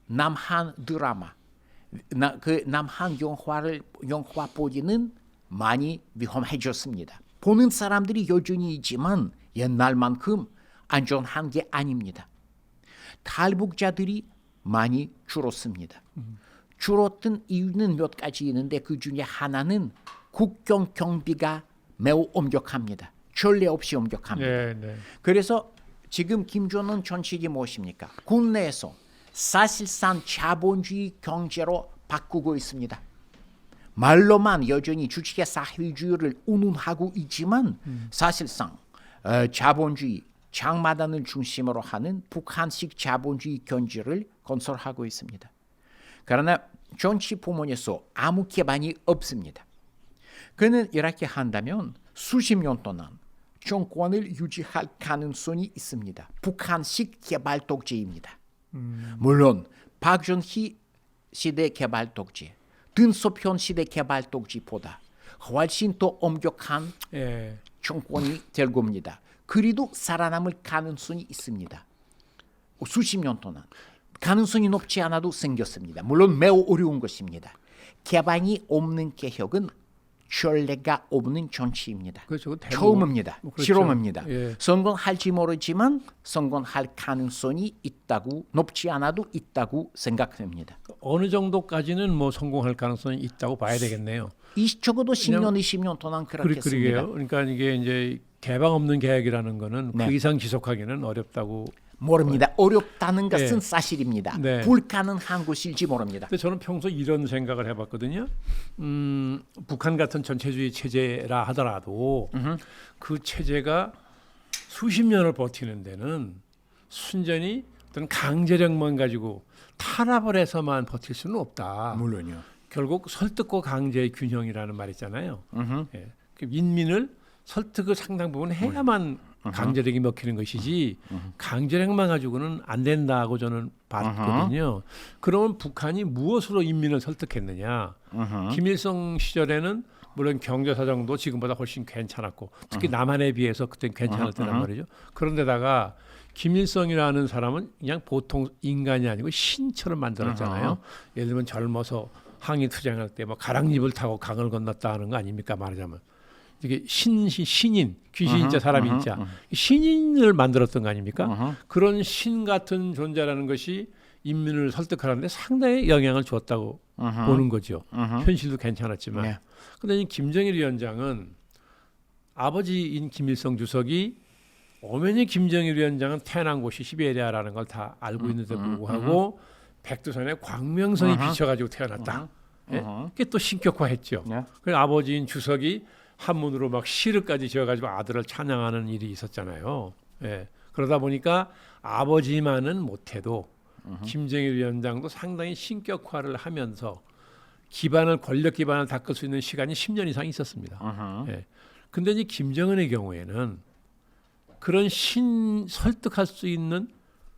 남한 드라마, 남한 영화 보기는 많이 위험해졌습니다. 보는 사람들이 여전히 있지만 옛날만큼 안전한 게 아닙니다. 탈북자들이 많이 줄었습니다. 줄었던 이유는 몇 가지 있는데 그 중에 하나는 국경 경비가 매우 엄격합니다. 전례 없이 엄격합니다. 그래서 지금 김정은 정책이 무엇입니까? 국내에서 사실상 자본주의 경제로 바꾸고 있습니다. 말로만 여전히 주체 사회주의를 운운하고 있지만 사실상 자본주의, 장마단을 중심으로 하는 북한식 자본주의 경제를 건설하고 있습니다. 그러나 정치 부문에서 아무 개방이 없습니다. 그는 이렇게 한다면 수십 년 동안 정권을 유지할 가능성이 있습니다. 북한식 개발 독재입니다. 물론 박정희 시대 개발 독재, 든소편 시대 개발 독재보다 훨씬 더 엄격한 정권이 될 겁니다. 그래도 살아남을 가능성이 있습니다. 수십 년 동안 가능성이 높지 않아도 생겼습니다. 물론 매우 어려운 것입니다. 개방이 없는 개혁은 전례가 없는 정치입니다. 그렇죠. 처음입니다. 그렇죠. 실험입니다. 성공할지 모르지만 성공할 가능성이 있다고, 높지 않아도 있다고 생각됩니다. 어느 정도까지는 뭐 성공할 가능성이 있다고 봐야 되겠네요. 적어도 10년, 20년 동안 그렇겠습니다. 그러니까 이게 이제 개방 없는 계획이라는 거는 그 이상 지속하기는 어렵다고 모릅니다. 어렵다는 것은 사실입니다. 불가능한 것일지 모릅니다. 근데 저는 평소 이런 생각을 해봤거든요. 북한 같은 전체주의 체제라 하더라도 그 체제가 수십 년을 버티는 데는 순전히 어떤 강제력만 가지고 탄압을 해서만 버틸 수는 없다. 물론요. 결국 설득과 강제의 균형이라는 말 있잖아요. 그 인민을 설득을 상당 부분 해야만 강제력이 먹히는 것이지 강제력만 가지고는 안 된다고 저는 봤거든요. 그러면 북한이 무엇으로 인민을 설득했느냐? 김일성 시절에는 물론 경제 사정도 지금보다 훨씬 괜찮았고 특히 남한에 비해서 그때는 괜찮을 때란 말이죠. 그런데다가 김일성이라는 사람은 그냥 보통 인간이 아니고 신처럼 만들었잖아요. 예를 들면 젊어서 항일 투쟁할 때 뭐 가랑잎을 타고 강을 건넜다 하는 거 아닙니까? 말하자면 이게 신인 귀신자 사람인자 신인을 만들었던 거 아닙니까? 그런 신 같은 존재라는 것이 인민을 설득하는데 상당히 영향을 줬다고 보는 거죠. 현실도 괜찮았지만. 네. 그런데 이 김정일 위원장은 아버지인 김일성 주석이 엄연히 김정일 위원장은 태어난 곳이 시베리아라는 걸 다 알고 있는데 불구하고 백두산에 광명성이 비쳐가지고 태어났다. 예? 그게 또 신격화했죠. 네. 그래서 아버지인 주석이 한문으로 막 시르까지 지어가지고 아들을 찬양하는 일이 있었잖아요. 예. 그러다 보니까 아버지만은 못해도 김정일 위원장도 상당히 신격화를 하면서 권력 기반을 닦을 수 있는 시간이 10년 이상 있었습니다. 예. 근데 이제 김정은의 경우에는 그런 설득할 수 있는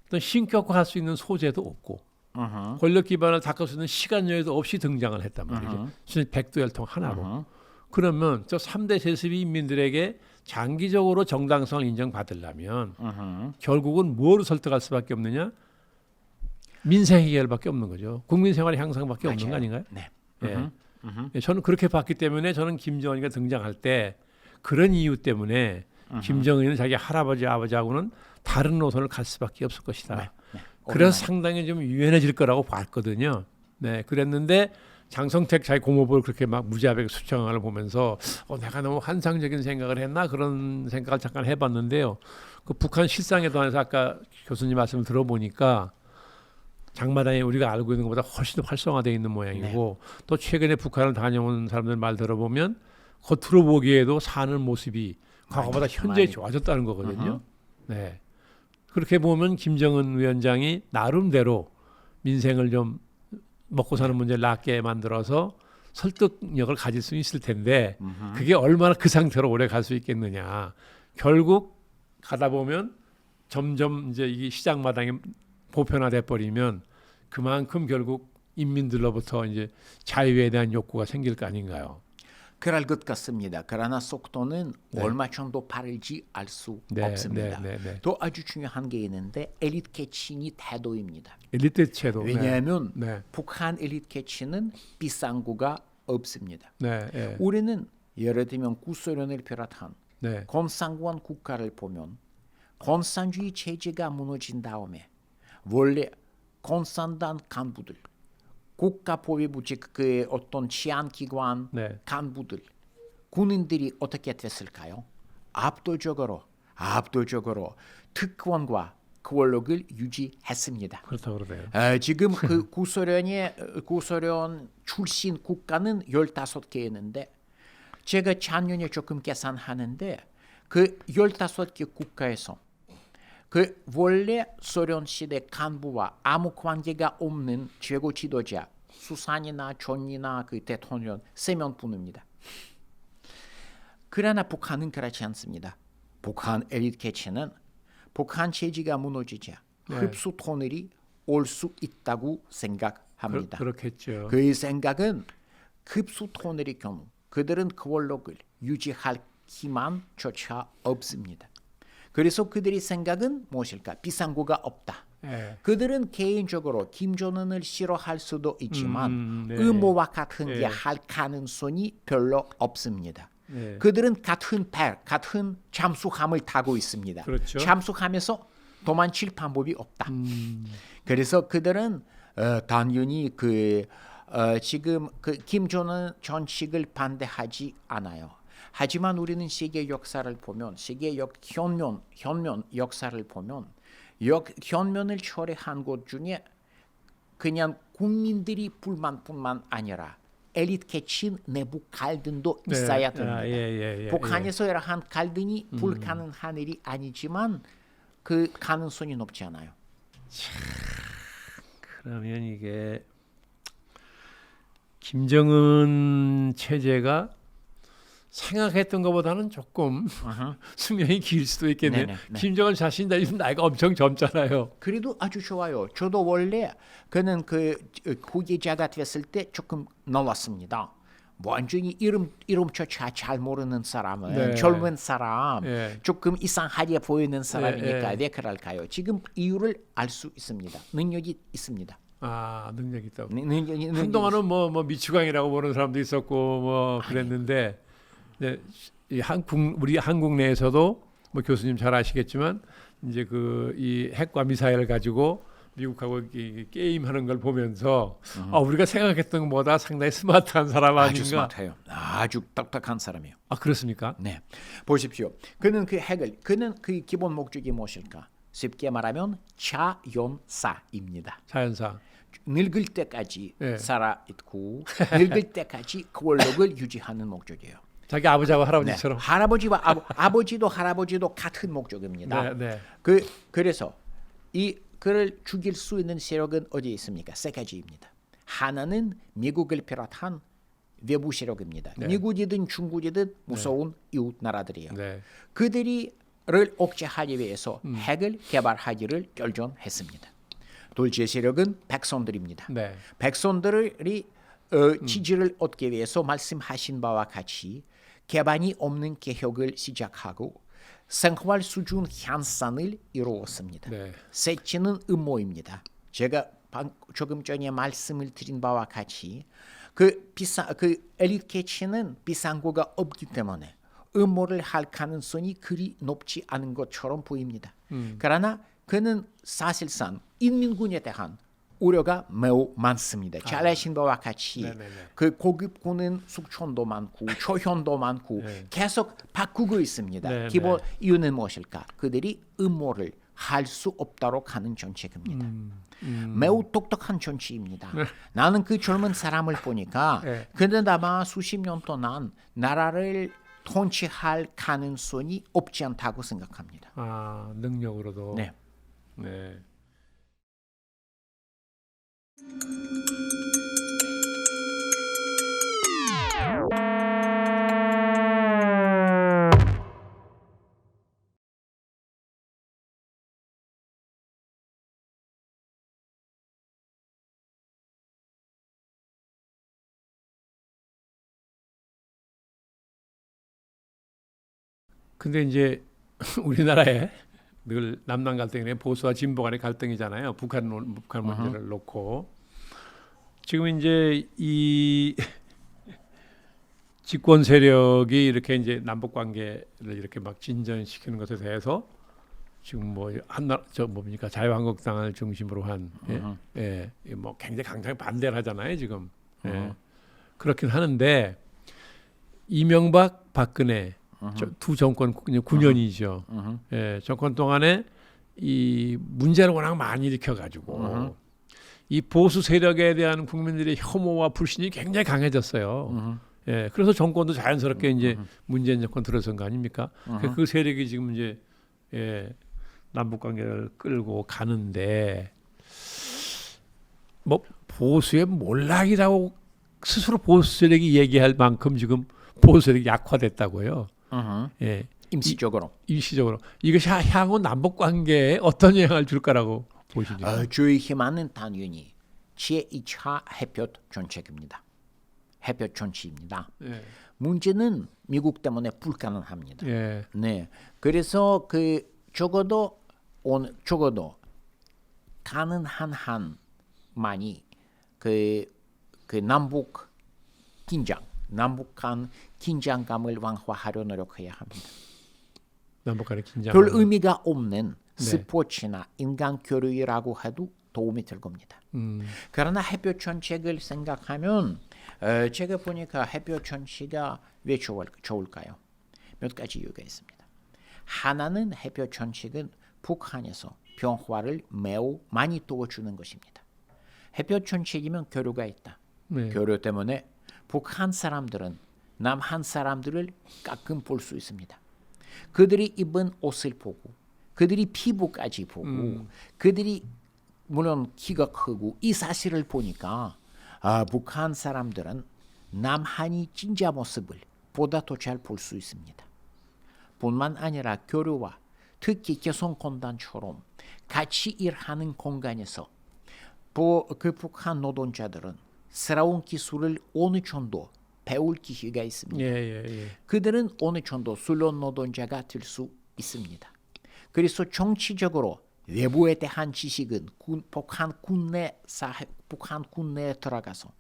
어떤 신격화할 수 있는 소재도 없고 권력 기반을 닦을 수 있는 시간 여유도 없이 등장을 했단 말이죠. 백두혈통 하나로. 그러면 저 3대 세습이 인민들에게 장기적으로 정당성을 인정받으려면 결국은 뭐로 설득할 수밖에 없느냐? 민생 해결밖에 없는 거죠. 국민 생활의 향상밖에 없는 거 아닌가요? 네. 예. 저는 그렇게 봤기 때문에 저는 김정은이가 등장할 때 그런 이유 때문에 김정은은 자기 할아버지 아버지하고는 다른 노선을 갈 수밖에 없을 것이다. 네. 그래서 상당히 좀 유연해질 거라고 봤거든요. 네, 그랬는데 장성택 자기 고모부를 그렇게 막 무자비하게 수청하는 걸 보면서 내가 너무 환상적인 생각을 했나 그런 생각을 잠깐 해봤는데요. 그 북한 실상에 관해서 아까 교수님 말씀을 들어보니까 장마당에 우리가 알고 있는 것보다 훨씬 더 활성화되어 있는 모양이고 또 최근에 북한을 다녀온 사람들 말 들어보면 겉으로 보기에도 사는 모습이 과거보다 현저히 좋아졌다는 거거든요. 네. 그렇게 보면 김정은 위원장이 나름대로 민생을 좀 먹고 사는 문제를 낫게 만들어서 설득력을 가질 수 있을 텐데 그게 얼마나 그 상태로 오래 갈 수 있겠느냐. 결국 가다 보면 점점 이제 이 시장마당이 보편화돼 버리면 그만큼 결국 인민들로부터 이제 자유에 대한 욕구가 생길 거 아닌가요? 그럴 것 같습니다. 그러나 속도는 얼마 정도 빠를지 알 수 없습니다. 또 아주 중요한 게 있는데 엘리트 계층이 태도입니다. 엘리트 제도. 왜냐하면 북한 엘리트 계층은 비상구가 없습니다. 우리는 예를 들면 구소련을 비롯한 공산권 국가를 보면 공산주의 체제가 무너진 다음에 원래 공산당 간부들 국가보위부직의 어떤 치안기관 간부들, 군인들이 어떻게 됐을까요? 압도적으로 특권과 권력을 유지했습니다. 그렇다고 그러네요. 지금 그 구소련 출신 국가는 15개였는데 제가 작년에 조금 계산하는데 그 15개 국가에서 그 원래 소련 시대 간부와 아무 관계가 없는 최고 지도자 수산이나 존이나 그 대통령 3명뿐입니다. 그러나 북한은 그렇지 않습니다. 북한 엘리트 계층은 북한 체제가 무너지자 흡수 터널이 올 수 있다고 생각합니다. 그렇겠죠. 그 생각은 흡수 터널의 경우 그들은 권력을 유지할 희망조차 없습니다. 그래서 그들의 생각은 무엇일까? 비상구가 없다. 그들은 개인적으로 김정은을 싫어할 수도 있지만 음모와 같은 게 할 가능성이 별로 없습니다. 그들은 같은 잠수함을 타고 있습니다. 그렇죠. 잠수함에서 도망칠 방법이 없다. 그래서 그들은 당연히 지금 김정은 정책을 반대하지 않아요. 하지만 우리는 세계 역사를 보면 세계 현면 역사를 보면 현면을 초래한 것 중에 그냥 국민들이 불만뿐만 아니라 엘리트 계층 내부 갈등도 있어야 됩니다. 북한에서 이러한 갈등이 불가능한 일이 아니지만 그 가능성이 높지 않아요. 그러면 이게 김정은 체제가 생각했던 것보다는 조금 수명이 길 수도 있겠네요. 김정은 자신 나이가 엄청 젊잖아요. 그래도 아주 좋아요. 저도 원래 그는 후계자가 됐을 때 조금 놀랐습니다. 완전히 이름조차 잘 모르는 사람은 젊은 사람, 조금 이상하게 보이는 사람이니까 왜 그럴까요? 지금 이유를 알 수 있습니다. 능력이 있습니다. 능력이 있다고. 한동안은 뭐 미추광이라고 보는 사람도 있었고 뭐 그랬는데 네, 우리 한국 내에서도 뭐 교수님 잘 아시겠지만 이제 이 핵과 미사일을 가지고 미국하고 게임하는 걸 보면서 우리가 생각했던 것보다 상당히 스마트한 사람 아닌가? 아주 스마트해요. 아주 똑똑한 사람이에요. 아 그렇습니까? 네, 보십시오. 그는 그 기본 목적이 무엇일까? 쉽게 말하면 자연사입니다. 자연사. 늙을 때까지 네. 살아 있고 늙을 때까지 권력을 유지하는 목적이에요. 자기 아버지하고 네, 할아버지처럼. 할아버지와 아버지도 할아버지도 같은 목적입니다. 네, 네. 그래서 그를 죽일 수 있는 세력은 어디에 있습니까? 세 가지입니다. 하나는 미국을 비롯한 외부 세력입니다. 네. 미국이든 중국이든 무서운 이웃 나라들이에요. 네. 그들을 억제하기 위해서 핵을 개발하기를 결정했습니다. 둘째 세력은 백성들입니다. 네. 백성들이 지지를 얻기 위해서 말씀하신 바와 같이 개방이 없는 개혁을 시작하고 생활 수준 향상을 이루었습니다. 네. 셋째는 음모입니다. 제가 조금 전에 말씀을 드린 바와 같이 그 엘리트 계층은 비상구가 없기 때문에 음모를 할 가능성이 그리 높지 않은 것처럼 보입니다. 그러나 그는 사실상 인민군에 대한 우려가 매우 많습니다. 잘 아신 바와 같이 네네네. 그 고급군은 숙청도 많고 초현도 많고 네. 계속 바꾸고 있습니다. 네네. 기본 이유는 무엇일까? 그들이 음모를 할 수 없도록 하는 정책입니다. 매우 똑똑한 정치입니다. 나는 그 젊은 사람을 보니까 네. 그는 아마 수십 년 동안 나라를 통치할 가능성이 없지 않다고 생각합니다. 아 능력으로도. 네. 네. 근데 이제 우리나라에 늘 남남 갈등이 보수와 진보 간의 갈등이잖아요. 북한 문제를 놓고 지금 이제 이 집권 세력이 이렇게 이제 남북 관계를 이렇게 막 진전시키는 것에 대해서 지금 뭐 뭡니까 자유한국당을 중심으로 한 뭐 굉장히 강하게 반대를 하잖아요 지금. 그렇긴 하는데 이명박 박근혜 두 정권 9년이죠. 정권 동안에 이 문제를 워낙 많이 일으켜가지고 이 보수 세력에 대한 국민들의 혐오와 불신이 굉장히 강해졌어요. 그래서 정권도 자연스럽게 이제 문재인 정권 들어선 거 아닙니까? 그 세력이 지금 이제 남북 관계를 끌고 가는데 뭐 보수의 몰락이라고 스스로 보수 세력이 얘기할 만큼 지금 보수 세력이 약화됐다고요. 임시적으로. 일시적으로 이것이 향후 남북 관계에 어떤 영향을 줄까라고 보시죠? 주의 희망은 당연히 제2차 해협 정책입니다. 해협 정치입니다. 문제는 미국 때문에 불가능합니다. 네, 그래서 적어도 가능한 한만이 남북 남북한 긴장감을 완화하려 노력해야 합니다. 남북 간의 긴장. 별 의미가 없는 스포츠나 인간 교류라고 해도 도움이 될 겁니다. 그러나 해협 정책을 생각하면 제가 보니까 해협 정치가 왜 좋을까요? 몇 가지 이유가 있습니다. 하나는 해협 정책은 북한에서 평화를 매우 많이 도와주는 것입니다. 해협 정책이면 교류가 있다. 교류 때문에 북한 사람들은 남한 사람들을 가끔 볼 수 있습니다. 그들이 입은 옷을 보고 그들이 피부까지 보고 그들이 물론 키가 크고 이 사실을 보니까 북한 사람들은 남한이 진짜 모습을 보다 더 잘 볼 수 있습니다. 뿐만 아니라 교류와 특히 개성공단처럼 같이 일하는 공간에서 그 북한 노동자들은 새로운 기술을 어느 정도 배울 기회가 있습니다. 그들은 어느 정도 술론 노동자가 될 수 있습니다. 그래서 정치적으로 외부에 대한 지식은 북한 군내에 들어가서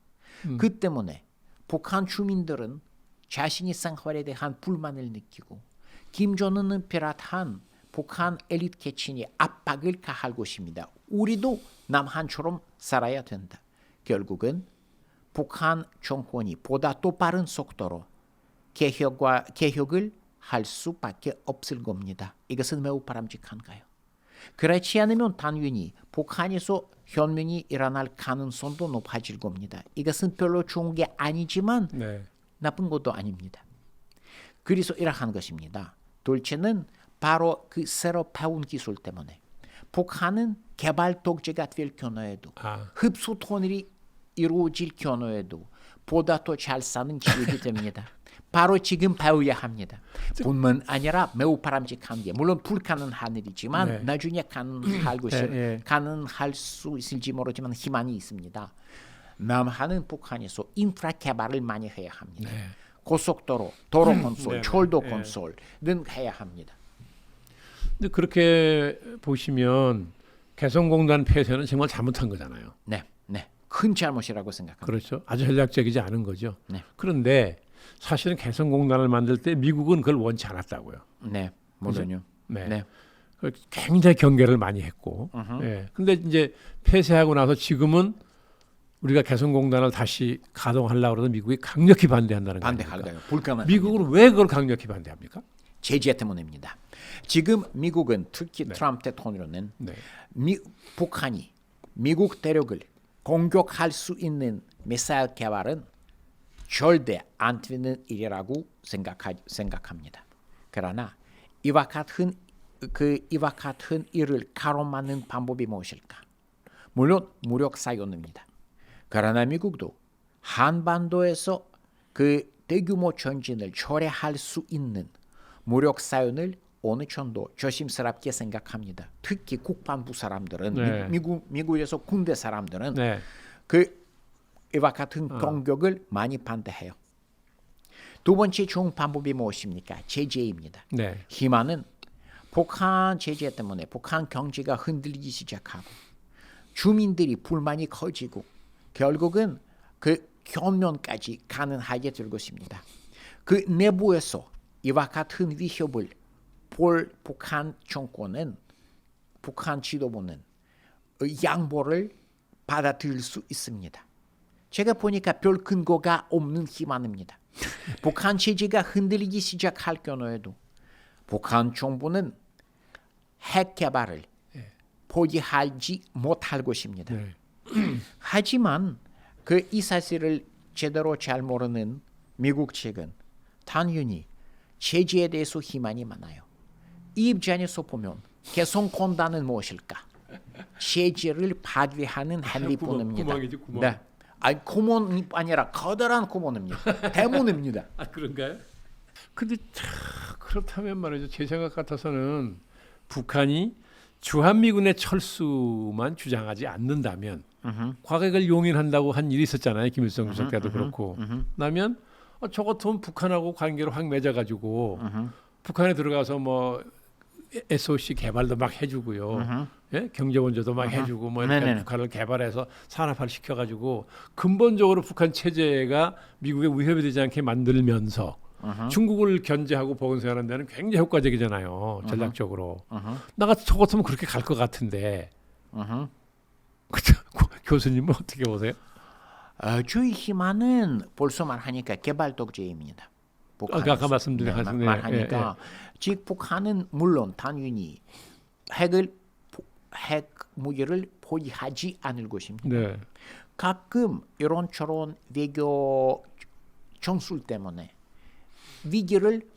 그 때문에 북한 주민들은 자신의 생활에 대한 불만을 느끼고 김정은은 비롯한 북한 엘리트 계층이 압박을 가할 것입니다. 우리도 남한처럼 살아야 된다. 결국은 북한 정권이 보다 또 빠른 속도로 개혁을 할 수밖에 없을 겁니다. 이것은 매우 바람직한가요? 그렇지 않으면 당연히 북한에서 혁명이 일어날 가능성도 높아질 겁니다. 이것은 별로 좋은 게 아니지만 네. 나쁜 것도 아닙니다. 그래서 이러한 것입니다. 둘째는 바로 그 새로 배운 기술 때문에 북한은 개발 독재가 될 경우에도 흡수 통일이 이루어질 경우에도 보다 더 잘 사는 지역이 됩니다. 바로 지금 배워야 합니다. 뿐만 아니라 매우 바람직한 게 물론 불가능한 일이지만 네. 나중에 가능할 것이 네. 가능할 수 있을지 모르지만 희망이 있습니다. 남한은 북한에서 인프라 개발을 많이 해야 합니다. 네. 고속도로, 도로 건설, 네. 철도 네. 건설은 해야 합니다. 근데 그렇게 보시면 개성공단 폐쇄는 정말 잘못한 거잖아요. 네, 네, 큰 잘못이라고 생각합니다. 그렇죠. 아주 전략적이지 않은 거죠. 네. 그런데 사실은 개성공단을 만들 때 미국은 그걸 원치 않았다고요. 네, 물론요. 네. 네. 굉장히 경계를 많이 했고. 예. 근데 이제 폐쇄하고 나서 지금은 우리가 개성공단을 다시 가동하려고 그러면 미국이 강력히 반대한다는 거 아닙니까? 반대할까요? 불가능. 미국은 왜 그걸 강력히 반대합니까? 제재 때문입니다. 지금 미국은 특히 트럼프 대통령은 네. 북한이 미국 대륙을 공격할 수 있는 미사일 개발은 절대 안 되는 일이라고 생각합니다. 그러나 이와 같은 일을 가로막는 방법이 무엇일까? 물론 무력 사용입니다. 그러나 미국도 한반도에서 그 대규모 전진을 초래할 수 있는 무력 사용을 어느 정도 조심스럽게 생각합니다. 특히 국방부 사람들은 네. 미국에서 군대 사람들은 네. 이와 같은 공격을 많이 반대해요. 두 번째 좋은 방법이 무엇입니까? 제재입니다. 네. 희망은 북한 제재 때문에 북한 경제가 흔들리기 시작하고 주민들이 불만이 커지고 결국은 그 혁명까지 가능하게 될 것입니다. 그 내부에서 이와 같은 위협을 볼 북한 정권은 북한 지도부는 양보를 받아들일 수 있습니다. 제가 보니까 별 근거가 없는 희망입니다. 북한 체제가 흔들리기 시작할 경우에도 북한 정부는 핵 개발을 포기하지 못할 것입니다. 네. 하지만 이 사실을 제대로 잘 모르는 미국 측은 당연히 체제에 대해서 희망이 많아요. 이 입장에서 보면 개성공단은 무엇일까? 체제를 파괴하는 hand리뿐입니다. 구멍이지, 구멍. 네. 아니 구멍이 아니라 커다란 구멍입니다. 대문입니다. 아 그런가요? 근데 그렇다면 말이죠. 제 생각 같아서는 북한이 주한미군의 철수만 주장하지 않는다면 과거에 그걸 용인한다고 한 일이 있었잖아요. 김일성 주석 때도 그렇고. 그러면 저 같으면 북한하고 관계를 확 맺어가지고 북한에 들어가서 뭐 SOC 개발도 막 해주고요. 예? 경제 원조도 막 해주고 뭐 이렇게 네네네. 북한을 개발해서 산업화를 시켜가지고 근본적으로 북한 체제가 미국의 위협이 되지 않게 만들면서 중국을 견제하고 보건생활하는 데는 굉장히 효과적이잖아요. 전략적으로. 나 같은 저 같으면 그렇게 갈 것 같은데. 교수님은 어떻게 보세요? 저희 희망은 벌써 말하니까 개발 독재입니다. 아까 말씀드린 말하니까 즉 북한은 물론 당연히 핵 무기를 포기하지 않을 것입니다. 네. 가끔 이런저런 외교 정술 때문에 위기를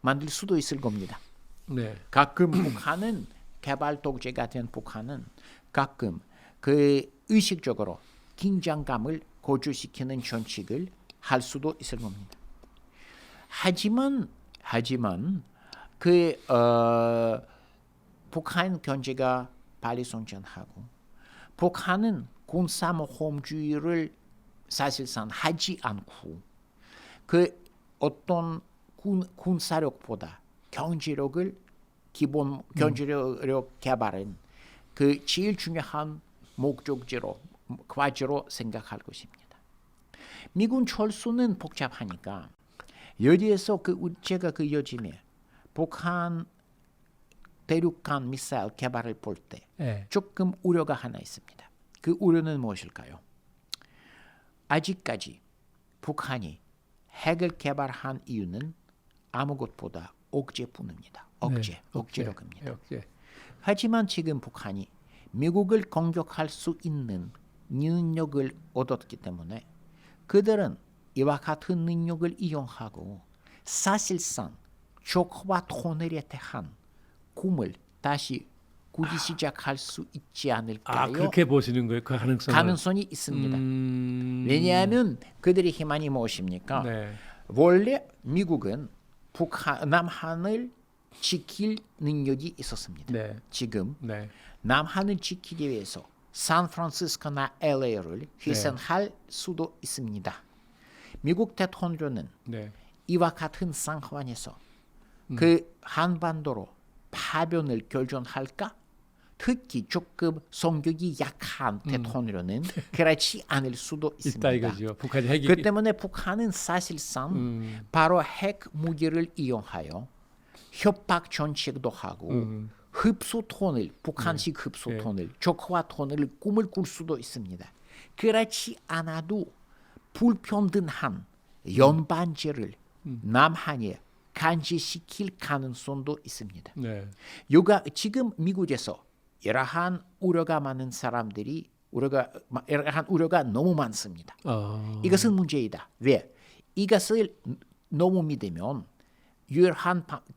만들 수도 있을 겁니다. 네. 가끔 북한은 개발 독재가 된 북한은 가끔 그 의식적으로 긴장감을 고조시키는 정책을 할 수도 있을 겁니다. 하지만 북한 경제가 빨리 성장하고 북한은 군사모험주의를 사실상 하지 않고 그 어떤 군사력보다 경제력 개발은 그 제일 중요한 과제로 생각할 것입니다. 미군 철수는 복잡하니까 여기에서 제가 요즘에 북한 대륙간 미사일 개발을 볼 때 예. 조금 우려가 하나 있습니다. 그 우려는 무엇일까요? 아직까지 북한이 핵을 개발한 이유는 아무것보다 억제뿐입니다. 억제로 갑니다. 억제. 하지만 지금 북한이 미국을 공격할 수 있는 능력을 얻었기 때문에 그들은 이와 같은 능력을 이용하고 사실상 조커와 토넬에 대한 꿈을 다시 굳이 시작할 수 있지 않을까요? 그렇게 보시는 거예요? 그 가능성이 있습니다. 왜냐하면 그들의 희망이 무엇입니까? 네. 원래 미국은 남한을 지킬 능력이 있었습니다. 네. 지금 네. 남한을 지키기 위해서 샌프란시스코나 LA를 희생할 수도 있습니다. 미국 대통령은 네. 이와 같은 상황에서 그 한반도로 파병을 결정할까? 특히 조금 성격이 약한 대통령은 그렇지 않을 수도 있습니다. 있다 이거죠. 북한이 핵이 그 때문에 북한은 사실상 바로 핵 무기를 이용하여 협박 정책도 하고 북한식 흡수톤을 조커와 톤을 꿈을 꿀 수도 있습니다. 그렇지 않아도 불평등한 연반제를 남한에 간지시킬 가능성도 있습니다. 네. 지금 미국에서 이러한 우려가 많은 사람들이 이러한 우려가 너무 많습니다. 이것은 문제이다. 왜? 이것을 너무 믿으면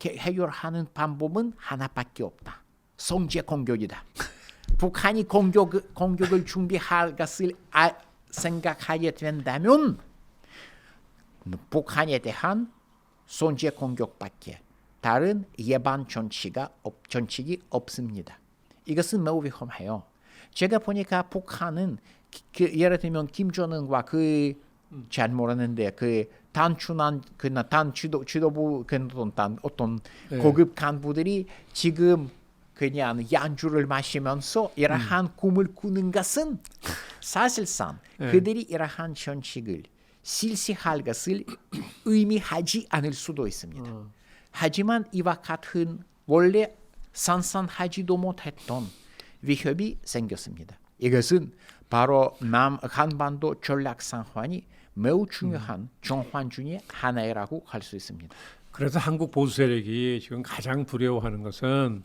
해결하는 방법은 하나밖에 없다. 성제 공격이다. 북한이 공격을 준비할 것을 생각하게 된다면 북한에 대한 선제 공격밖에 다른 예방 정책이 없습니다. 이것은 매우 위험해요. 제가 보니까 북한은 예를 들면 김정은과 잘 모르는데 지도부 어떤 고급 간부들이 지금 그냥 양주를 마시면서 이러한 꿈을 꾸는 것은 사실상 그들이 이러한 정책을 실시할 것을 의미하지 않을 수도 있습니다. 하지만 이와 같은 원래 상상하지도 못했던 위협이 생겼습니다. 이것은 바로 한반도 전략 상황이 매우 중요한 정황 중에 하나라고 할 수 있습니다. 그래서 한국 보수 세력이 지금 가장 두려워하는 것은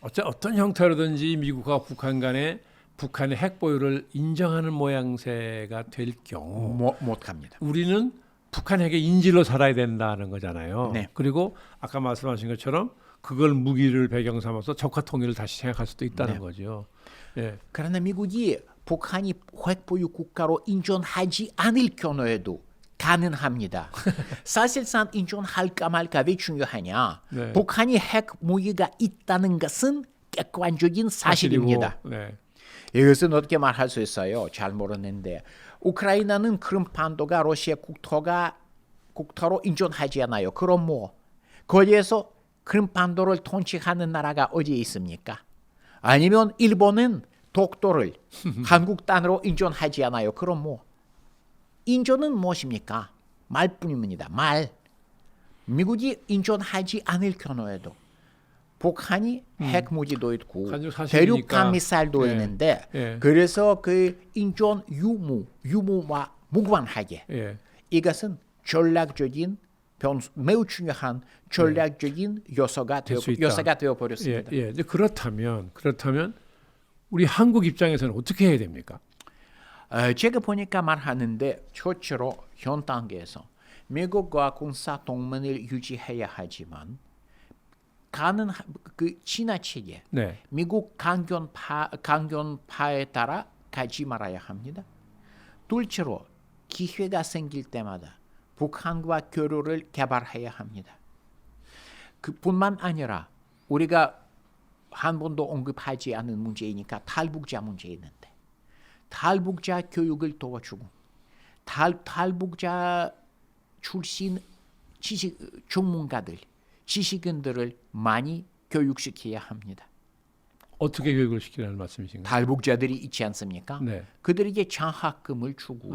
어떤 형태로든지 미국과 북한 간에 북한의 핵 보유를 인정하는 모양새가 될 경우 못 갑니다. 우리는 북한 핵의 인질로 살아야 된다는 거잖아요. 네. 그리고 아까 말씀하신 것처럼 그걸 무기를 배경 삼아서 적화 통일을 다시 생각할 수도 있다는 거죠. 예. 그러나 미국이 북한이 핵 보유 국가로 인정하지 않을 경우에도 가능합니다. 사실상 인정할까 말까 왜 중요하냐? 네. 북한이 핵 무기가 있다는 것은 객관적인 사실입니다. 네. 이것은 어떻게 말할 수 있어요? 잘 모르는데 우크라이나는 크림반도가 러시아 국토로 인정하지 않아요. 그럼 거기에서 크림반도를 통치하는 나라가 어디에 있습니까? 아니면 일본은 독도를 한국 땅으로 인정하지 않아요. 그럼 인정은 무엇입니까? 말뿐입니다. 말. 미국이 인정하지 않을 경우에도 북한이 핵무기도 있고 대륙간 미사일도 있는데 그래서 인정 유무와 무관하게 이것은 전략적인 매우 중요한 전략적인 요소가 되어 버렸습니다. 그렇다면 우리 한국 입장에서는 어떻게 해야 됩니까? 제가 보니까 말하는데 첫째로 현 단계에서 미국과 군사 동맹을 유지해야 하지만 지나치게 미국 강경파에 따라 가지 말아야 합니다. 둘째로 기회가 생길 때마다 북한과 교류를 개발해야 합니다. 그뿐만 아니라 우리가 한 번도 언급하지 않은 문제이니까 탈북자 문제 있는데 탈북자 교육을 도와주고 탈북자 출신 전문가들, 지식인들을 많이 교육시켜야 합니다. 어떻게 교육을 시키라는 말씀이신가요? 탈북자들이 있지 않습니까? 네. 그들에게 장학금을 주고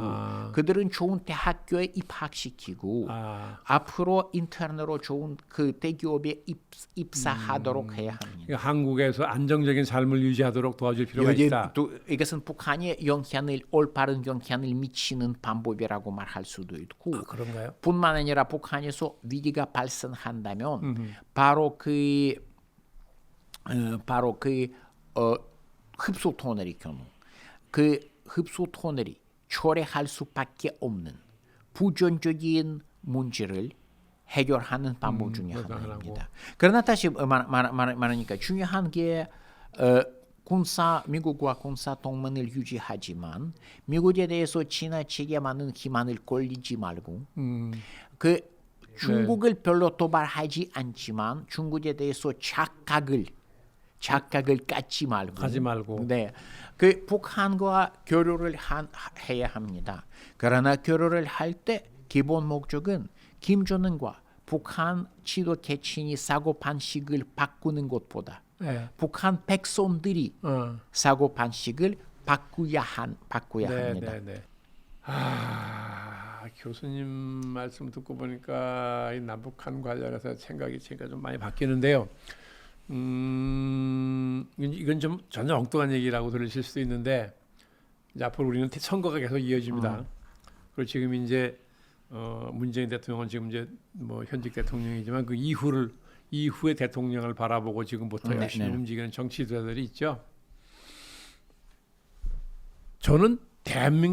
그들은 좋은 대학교에 입학시키고 앞으로 인턴으로 좋은 그 대기업에 입사하도록 해야 합니다. 그러니까 한국에서 안정적인 삶을 유지하도록 도와줄 필요가 있다. 또 이것은 북한의 영향을 올바른 영향을 미치는 방법이라고 말할 수도 있고 그런가요? 뿐만 아니라 북한에서 위기가 발생한다면 바로 그 흡수 터널의 경우 그 흡수 터널이 초래할 수밖에 없는 부정적인 문제를 해결하는 방법 중에 하나입니다. 그러나 다시 말하니까 중요한 게 미국과 군사 동맹을 유지하지만 미국에 대해서 지나치게 많은 기만을 걸리지 말고 그 중국을 별로 도발하지 않지만 중국에 대해서 착각을 갖지 말고 네, 그 북한과 교류를 해야 합니다. 그러나 교류를 할 때 기본 목적은 김정은과 북한 지도 계층이 사고 방식을 바꾸는 것보다 북한 백성들이 사고 방식을 바꿔야 합니다. 교수님 말씀 듣고 보니까 이 남북한 관련해서 생각이 제가 좀 많이 바뀌는데요. 이건 좀 전혀 엉뚱한 얘기라고 들으실 수도 있는데 이제 앞으로 우리는 선거가 계속 이어집니다. 그리고 지금 이제 문재인 대통령은 지금 이제 뭐 현직 대통령이지만 그 이후의 대통령을 바라보고 지금부터 열심히 움직이는 정치자들이 있죠. 저는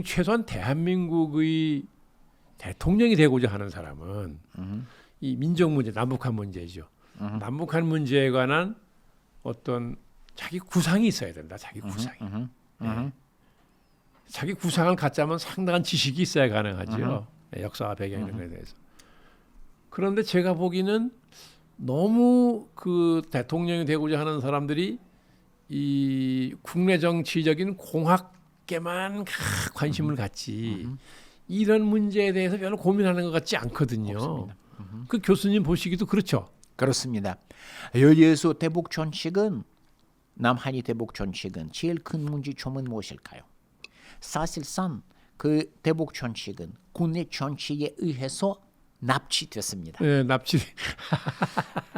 최소한 대한민국의 대통령이 되고자 하는 사람은 이 민족 문제, 남북한 문제죠. 남북한 문제에 관한 어떤 자기 구상이 있어야 된다. 자기 구상이. 네. 자기 구상을 갖자면 상당한 지식이 있어야 가능하죠. 네, 역사와 배경 이런 거에 대해서. 그런데 제가 보기에는 너무 그 대통령이 되고자 하는 사람들이 이 국내 정치적인 공학계만 관심을 갖지 이런 문제에 대해서 별로 고민하는 것 같지 않거든요. 그 교수님 보시기도 그렇죠. 그렇습니다. 여기에서 대북 정책은 남한이 대북 정책은 제일 큰 문제점은 무엇일까요? 사실상 그 대북 정책은 국내 정치에 의해서 납치됐습니다. 네, 납치.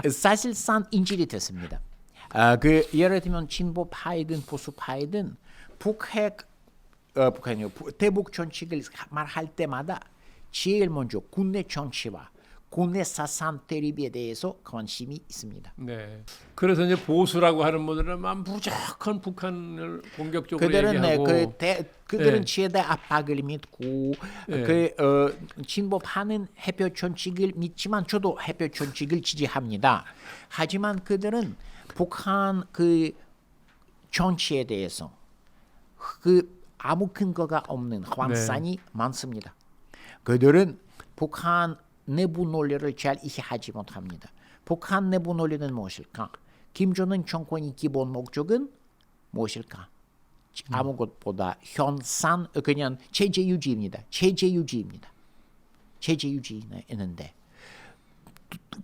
사실상 인질이 됐습니다. 그 예를 들면 진보 파이든 보수 파이든 대북 정책을 말할 때마다 제일 먼저 국내 정치와 국내 사상 대립에 대해서 관심이 있습니다. 네. 그래서 이제 보수라고 하는 분들은 무조건 북한을 공격적으로 그들은 얘기하고 그들은 최대 압박을 믿고 진보파는 해표 정책을 믿지만 저도 해표 정책을 지지합니다. 하지만 그들은 북한 그 정치에 대해서 그 아무 근거가 없는 환상이 많습니다. 그들은 북한 내부 논리를 잘 이해하지 못합니다. 북한 내부 논리는 무엇일까? 김정은 정권의 기본 목적은 무엇일까? 아무것보다 현상 그냥 체제 유지입니다. 체제 유지인데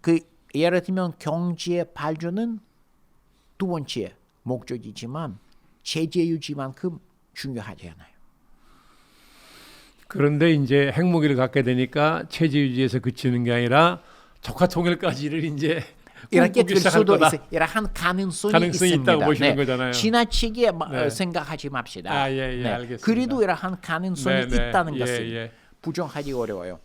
그 예를 들면 경제 발전은 두 번째 목적이지만 체제 유지만큼 중요하지 않아요. 그런데 이제 핵무기를 갖게 되니까 체제 유지에서 그치는 게 아니라 적화 통일까지를 이제 이렇게 될 수도 있어요. 이러한 가능성이 있습니다. 있다고 보시는 거잖아요. 지나치게 생각하지 맙시다. 알겠습니다. 그래도 이러한 가능성이 있다는 것을 부정하기 어려워요.